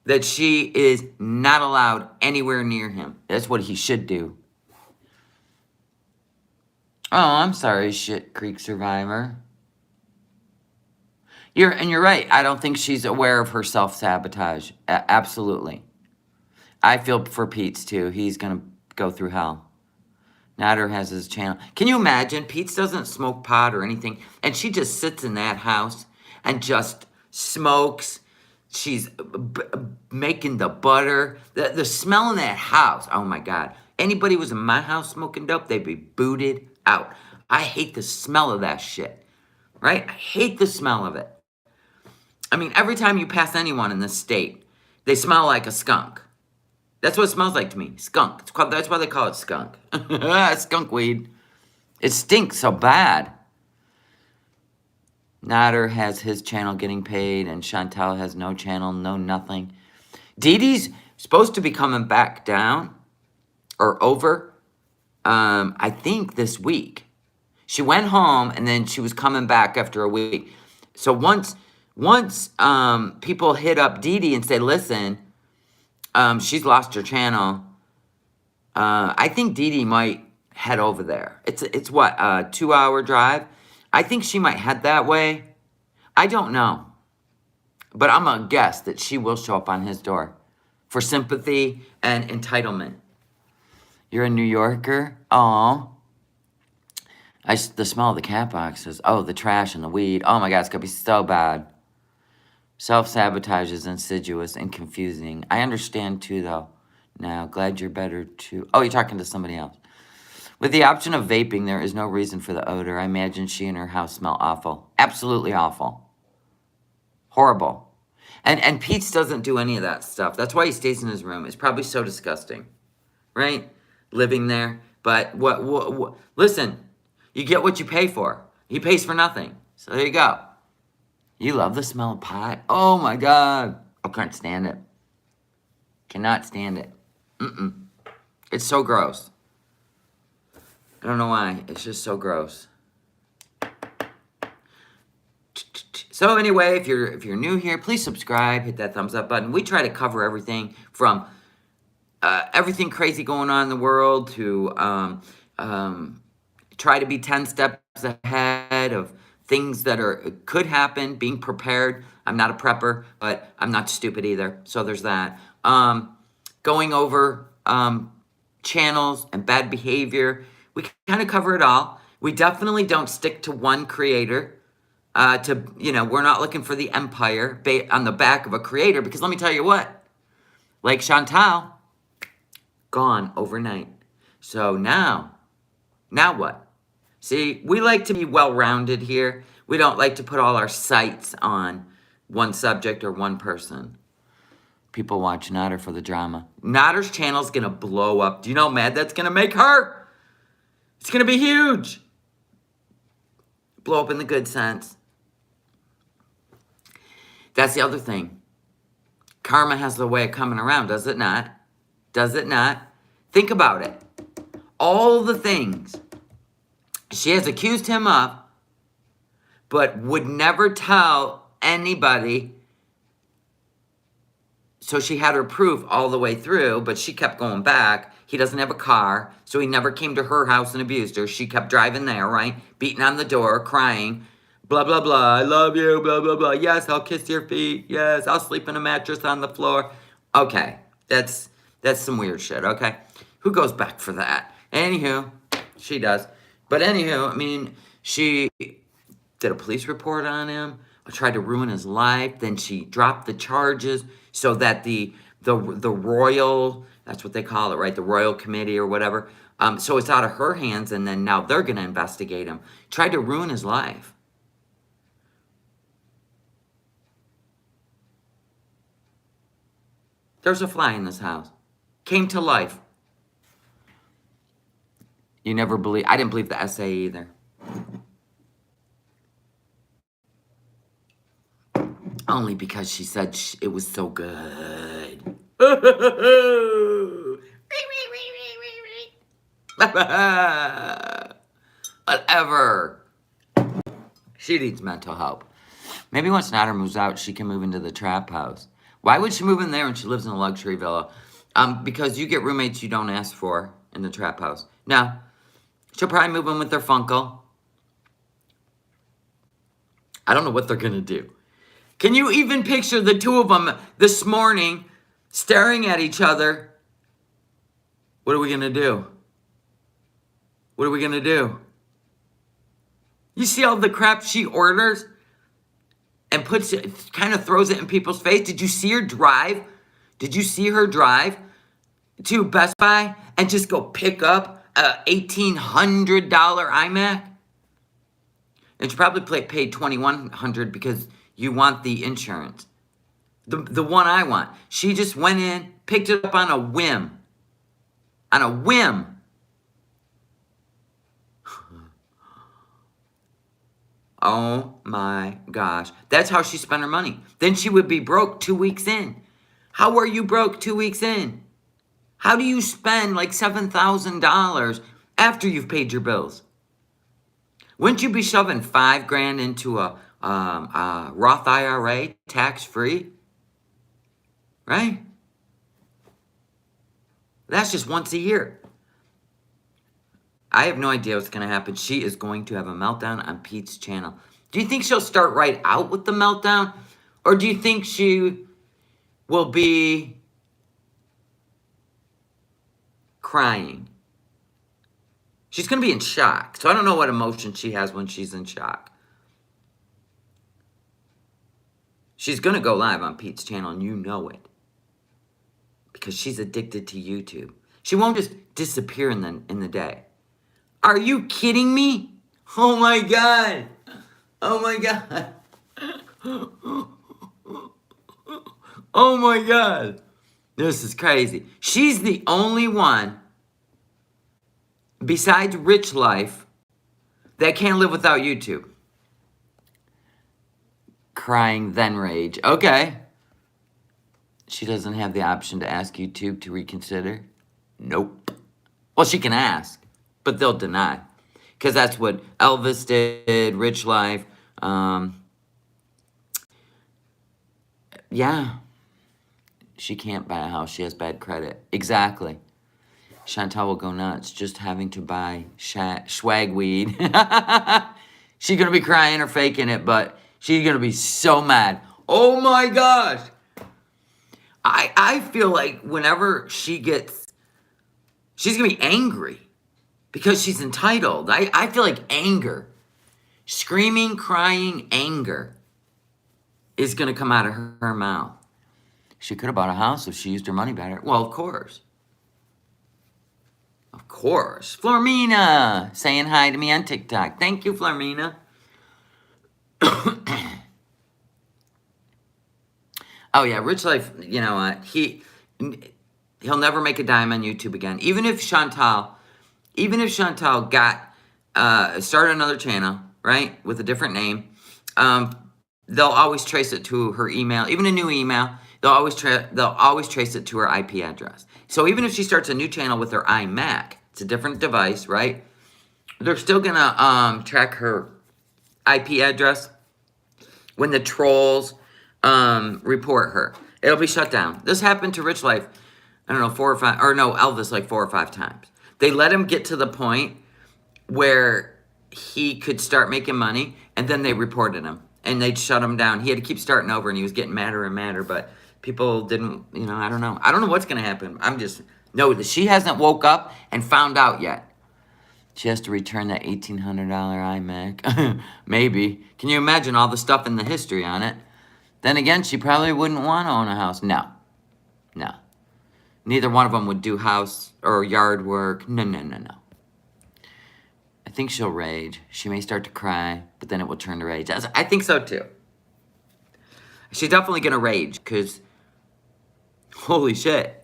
that she is not allowed anywhere near him. That's what he should do. Oh, I'm sorry, Shit Creek survivor. You're right. I don't think she's aware of her self-sabotage. Absolutely. I feel for Pete's too. He's going to go through hell. Nader has his channel. Can you imagine? Pete's doesn't smoke pot or anything. And she just sits in that house and just smokes. She's making the butter. The smell in that house. Oh, my God. Anybody was in my house smoking dope, they'd be booted out. I hate the smell of that shit. Right? I hate the smell of it. I mean, every time you pass anyone in this state, they smell like a skunk. That's what it smells like to me. Skunk. That's why they call it skunk. Skunk weed. It stinks so bad. Nader has his channel getting paid, and Chantal has no channel, no nothing. Dede's supposed to be coming back down, or over, I think this week. She went home, and then she was coming back after a week. So once people hit up Dede and say, listen, she's lost her channel. I think Dede might head over there. It's what, a 2-hour drive? I think she might head that way. I don't know. But I'm going to guess that she will show up on his door for sympathy and entitlement. You're a New Yorker? Aw. The smell of the cat boxes. Oh, the trash and the weed. Oh my God, it's going to be so bad. Self-sabotage is insidious and confusing. I understand too, though. Now, glad you're better too. Oh, you're talking to somebody else. With the option of vaping, there is no reason for the odor. I imagine she and her house smell awful. Absolutely awful. Horrible. And Pete doesn't do any of that stuff. That's why he stays in his room. It's probably so disgusting. Right? Living there. But what listen, you get what you pay for. He pays for nothing. So there you go. You love the smell of pot? Oh my God. I can't stand it. Cannot stand it. It's so gross. I don't know why. It's just so gross. So anyway, if you're new here, please subscribe, hit that thumbs up button. We try to cover everything from everything crazy going on in the world to try to be 10 steps ahead of things that could happen, being prepared. I'm not a prepper, but I'm not stupid either. So there's that. Going over channels and bad behavior. We kind of cover it all. We definitely don't stick to one creator. We're not looking for the empire on the back of a creator, because let me tell you what, like Chantal, gone overnight. So now what? See, we like to be well-rounded here. We don't like to put all our sights on one subject or one person. People watch Nader for the drama. Nader's channel's gonna blow up. Do you know how mad that's gonna make her? It's gonna be huge. Blow up in the good sense. That's the other thing. Karma has a way of coming around, does it not? Does it not? Think about it. All the things she has accused him of, but would never tell anybody. So she had her proof all the way through, but she kept going back. He doesn't have a car, so he never came to her house and abused her. She kept driving there, right? Beating on the door, crying. Blah, blah, blah. I love you, blah, blah, blah. Yes, I'll kiss your feet. Yes, I'll sleep in a mattress on the floor. Okay, that's some weird shit, okay? Who goes back for that? Anywho, she does. But anywho, I mean, she did a police report on him, tried to ruin his life. Then she dropped the charges so that the royal, that's what they call it, right? The royal committee or whatever. So it's out of her hands, and then now they're going to investigate him. Tried to ruin his life. There's a fly in this house. Came to life. You never believe. I didn't believe the essay either. Only because she said it was so good. Whatever. She needs mental help. Maybe once Nader moves out, she can move into the trap house. Why would she move in there when she lives in a luxury villa? Because you get roommates you don't ask for in the trap house. No. She'll probably move in with their Funko. I don't know what they're going to do. Can you even picture the two of them this morning staring at each other? What are we going to do? What are we going to do? You see all the crap she orders and puts it, kind of throws it in people's face? Did you see her drive? Did you see her drive to Best Buy and just go pick up a $1,800 iMac? And she probably paid $2,100 because you want the insurance. The one I want. She just went in, picked it up on a whim. On a whim. Oh my gosh. That's how she spent her money. Then she would be broke 2 weeks in. How are you broke 2 weeks in? How do you spend like $7,000 after you've paid your bills? Wouldn't you be shoving $5,000 into a Roth IRA, tax-free, right? That's just once a year. I have no idea what's going to happen. She is going to have a meltdown on Pete's channel. Do you think she'll start right out with the meltdown? Or do you think she will be crying? She's going to be in shock. So I don't know what emotion she has when she's in shock. She's going to go live on Pete's channel, and you know it. Because she's addicted to YouTube. She won't just disappear in the day. Are you kidding me? Oh my God. Oh my God. Oh my God. This is crazy. She's the only one, besides Rich Life, that can't live without YouTube. Crying, then rage. Okay. She doesn't have the option to ask YouTube to reconsider? Nope. Well, she can ask, but they'll deny. Because that's what Elvis did, Rich Life. Yeah. She can't buy a house. She has bad credit. Exactly. Chantal will go nuts just having to buy swag weed. She's going to be crying or faking it, but she's going to be so mad. Oh my gosh. I feel like whenever she gets, she's going to be angry because she's entitled. I feel like anger, screaming, crying, anger is going to come out of her mouth. She could have bought a house if she used her money better. Well, of course. Of course. Flormina saying hi to me on TikTok. Thank you, Flormina. Oh, yeah, Rich Life, you know, he'll never make a dime on YouTube again. Even if Chantal got, started another channel, right, with a different name, they'll always trace it to her email. Even a new email, they'll always trace it to her IP address. So even if she starts a new channel with her iMac, it's a different device, right? They're still gonna track her IP address when the trolls report her. It'll be shut down. This happened to Rich Life, I don't know, Elvis like 4 or 5 times. They let him get to the point where he could start making money, and then they reported him, and they'd shut him down. He had to keep starting over, and he was getting madder and madder, but people didn't, you know, I don't know. I don't know what's going to happen. No, she hasn't woke up and found out yet. She has to return that $1,800 iMac. Maybe. Can you imagine all the stuff in the history on it? Then again, she probably wouldn't want to own a house. No. Neither one of them would do house or yard work. No. I think she'll rage. She may start to cry, but then it will turn to rage. I think so too. She's definitely going to rage because, holy shit.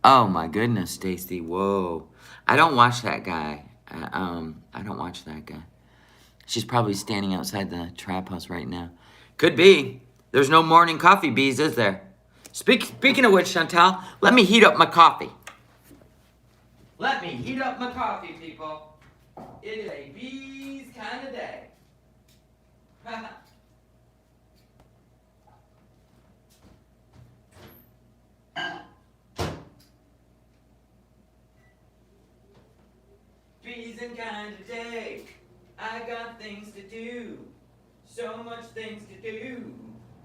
Oh my goodness, Stacy. Whoa. I don't watch that guy. I don't watch that guy. She's probably standing outside the trap house right now. Could be. There's no morning coffee bees, is there? Speaking of which, Chantal, let me heat up my coffee. Let me heat up my coffee, people. It is a bees kind of day. Bees and kind of day. I got things to do. So much things to do.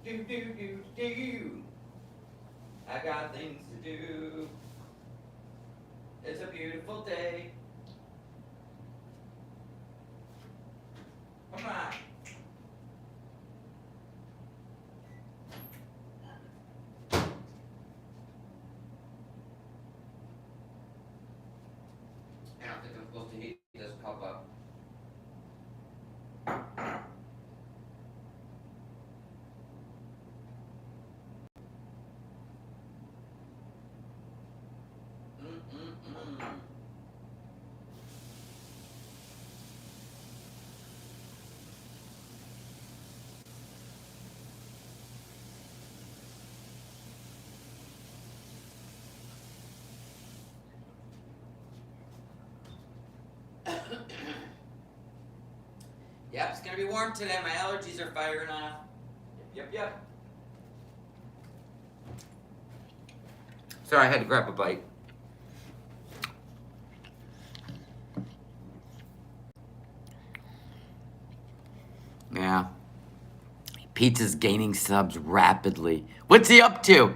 Do. I got things to do. It's a beautiful day. Come on. I don't think I'm supposed to heat this cup up. Yep, it's gonna be warm today. My allergies are firing off. Yep. Sorry, I had to grab a bite. Yeah. Pizza's gaining subs rapidly. What's he up to?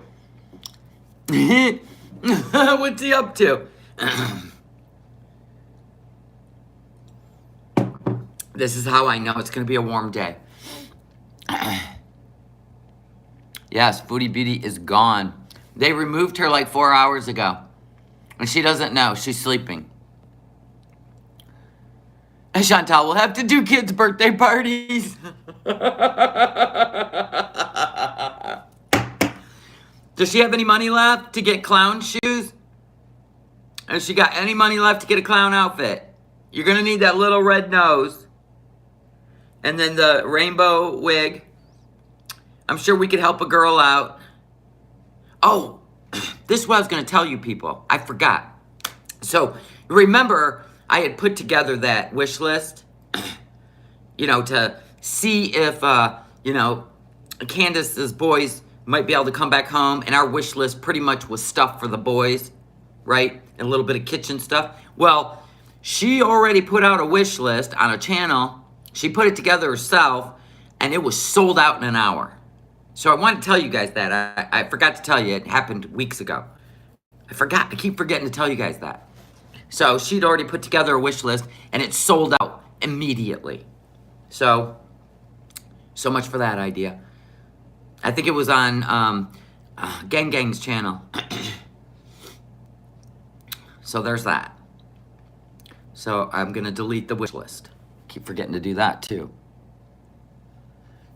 What's he up to? This is how I know it's going to be a warm day. Yes, Foodie Beauty is gone. They removed her like 4 hours ago. And she doesn't know. She's sleeping. And Chantal will have to do kids' birthday parties. Does she have any money left to get clown shoes? Has she got any money left to get a clown outfit? You're going to need that little red nose. And then the rainbow wig. I'm sure we could help a girl out. Oh, this is what I was going to tell you people. I forgot. So, remember, I had put together that wish list, to see if, Candace's boys might be able to come back home. And our wish list pretty much was stuff for the boys, right? And a little bit of kitchen stuff. Well, she already put out a wish list on a channel. She put it together herself, and it was sold out in an hour. So I want to tell you guys that. I forgot to tell you. It happened weeks ago. I keep forgetting to tell you guys that. So she'd already put together a wish list, and it sold out immediately. So much for that idea. I think it was on Gang Gang's channel. So there's that. So I'm going to delete the wish list. Keep forgetting to do that, too.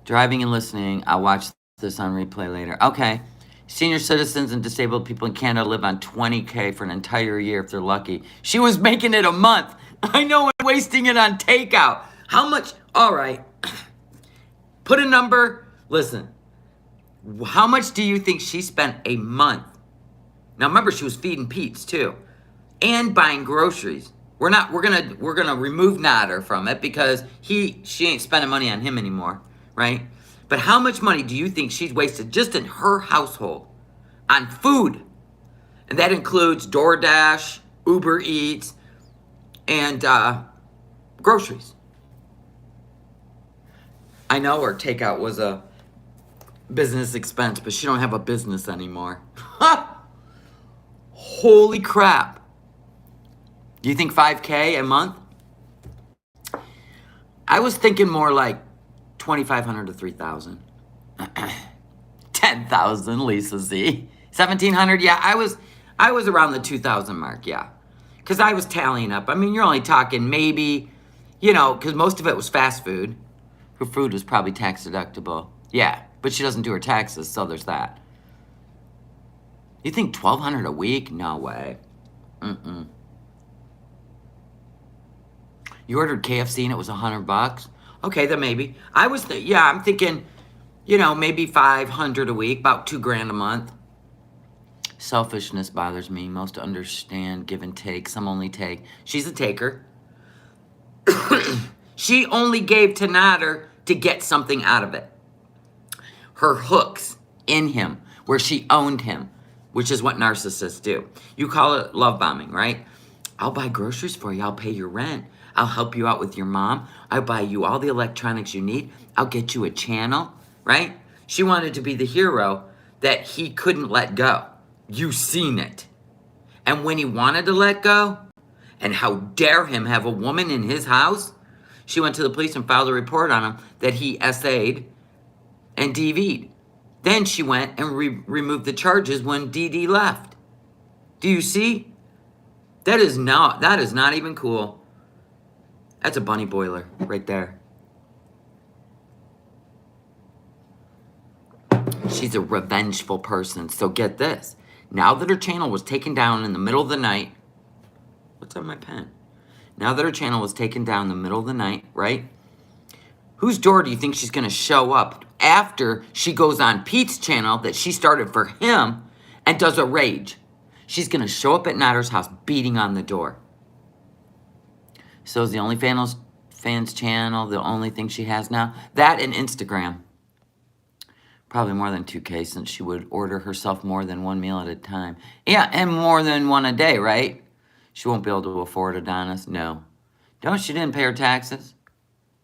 Driving and listening. I'll watch this on replay later. Okay. Senior citizens and disabled people in Canada live on $20K for an entire year if they're lucky. She was making it a month. I know, and wasting it on takeout. How much? All right. Put a number. Listen. How much do you think she spent a month? Now remember, she was feeding Pete's too, and buying groceries. We're gonna remove Nader from it because she ain't spending money on him anymore, right? But how much money do you think she's wasted just in her household on food? And that includes DoorDash, Uber Eats, and groceries. I know her takeout was a business expense, but she don't have a business anymore. Holy crap. Do you think 5K a month? I was thinking more like 2,500 to 3,000. 10,000, Lisa Z. 1,700, yeah, I was around the 2,000 mark, yeah. Because I was tallying up. I mean, you're only talking maybe, because most of it was fast food. Her food was probably tax deductible. Yeah, but she doesn't do her taxes, so there's that. You think 1,200 a week? No way. You ordered KFC and it was $100? Okay, then maybe. I'm thinking, maybe 500 a week, about $2,000 a month. Selfishness bothers me. Most understand give and take. Some only take. She's a taker. She only gave to Nader to get something out of it. Her hooks in him, where she owned him, which is what narcissists do. You call it love bombing, right? I'll buy groceries for you. I'll pay your rent. I'll help you out with your mom. I'll buy you all the electronics you need. I'll get you a channel, right? She wanted to be the hero that he couldn't let go. You seen it. And when he wanted to let go, and how dare him have a woman in his house, she went to the police and filed a report on him that he SA'd and DV'd. Then she went and removed the charges when Dede left. Do you see? That is not even cool. That's a bunny boiler right there. She's a revengeful person. So get this. Now that her channel was taken down in the middle of the night. What's on my pen? Now that her channel was taken down in the middle of the night, right? Whose door do you think she's going to show up after she goes on Pete's channel that she started for him and does a rage? She's going to show up at Nader's house beating on the door. So is the OnlyFans OnlyFans channel, the only thing she has now. That and Instagram. Probably more than 2K since she would order herself more than one meal at a time. Yeah, and more than one a day, right? She won't be able to afford Adonis. No. Don't she didn't pay her taxes?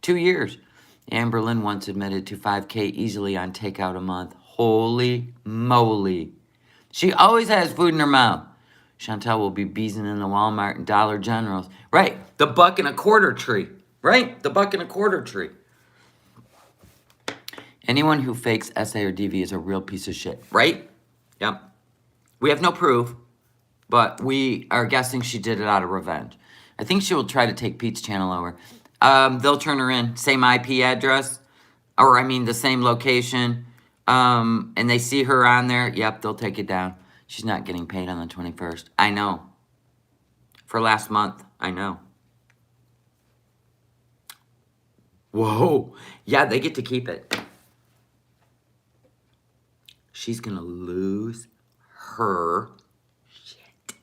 2 years. Amber Lynn once admitted to 5K easily on takeout a month. Holy moly. She always has food in her mouth. Chantal will be beezing in the Walmart and Dollar Generals. Right, the $1.25 tree. Right, the $1.25 tree. Anyone who fakes SA or DV is a real piece of shit. Right? Yep. We have no proof, but we are guessing she did it out of revenge. I think she will try to take Pete's channel over. They'll turn her in. Same IP address. Or, I mean, the same location. And they see her on there. Yep, they'll take it down. She's not getting paid on the 21st. I know. For last month. I know. Whoa. Yeah, they get to keep it. She's going to lose her shit.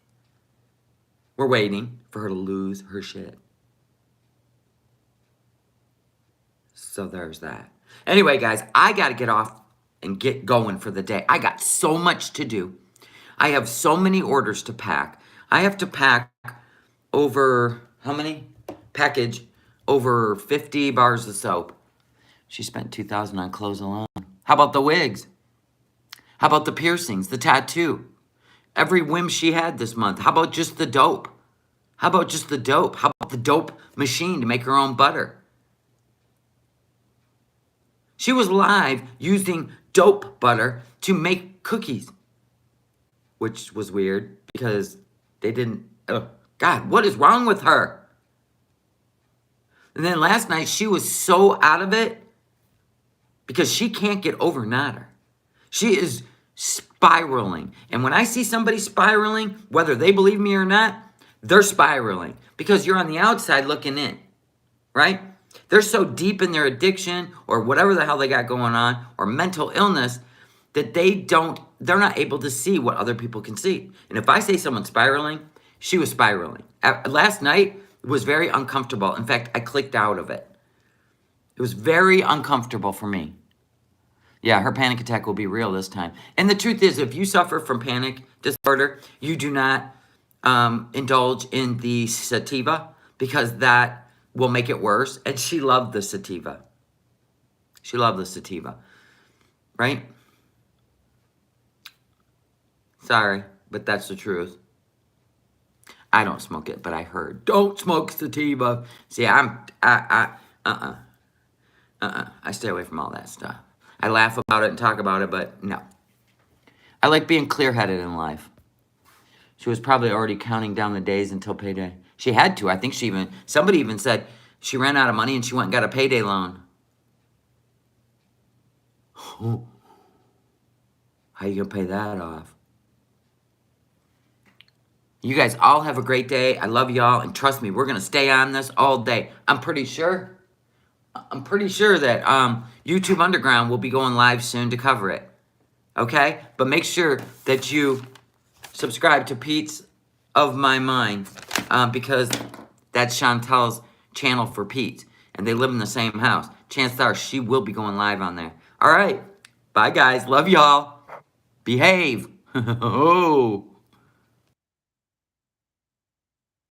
We're waiting for her to lose her shit. So there's that. Anyway, guys, I got to get off and get going for the day. I got so much to do. I have so many orders to pack. I have to pack over, how many? Package over 50 bars of soap. She spent $2,000 on clothes alone. How about the wigs? How about the piercings, the tattoo? Every whim she had this month. How about just the dope? How about just the dope? How about the dope machine to make her own butter? She was live using dope butter to make cookies, which was weird because they didn't, oh, God, what is wrong with her? And then last night, she was so out of it because she can't get over Nader. She is spiraling. And when I see somebody spiraling, whether they believe me or not, they're spiraling because you're on the outside looking in, right? They're so deep in their addiction or whatever the hell they got going on or mental illness that they're not able to see what other people can see. And if I say someone's spiraling, she was spiraling. Last night was very uncomfortable. In fact, I clicked out of it. It was very uncomfortable for me. Yeah, her panic attack will be real this time. And the truth is, if you suffer from panic disorder, you do not indulge in the sativa because that will make it worse. And she loved the sativa. She loved the sativa. Right? Sorry, but that's the truth. I don't smoke it, but I heard, don't smoke sativa. See, I stay away from all that stuff. I laugh about it and talk about it, but no. I like being clear-headed in life. She was probably already counting down the days until payday. She had to. I think somebody even said she ran out of money and she went and got a payday loan. How you gonna pay that off? You guys all have a great day. I love y'all, and trust me, we're gonna stay on this all day. I'm pretty sure that YouTube Underground will be going live soon to cover it. Okay? But make sure that you subscribe to Pete's of My Mind because that's Chantel's channel for Pete. And they live in the same house. Chances are she will be going live on there. All right. Bye, guys. Love y'all. Behave. Oh.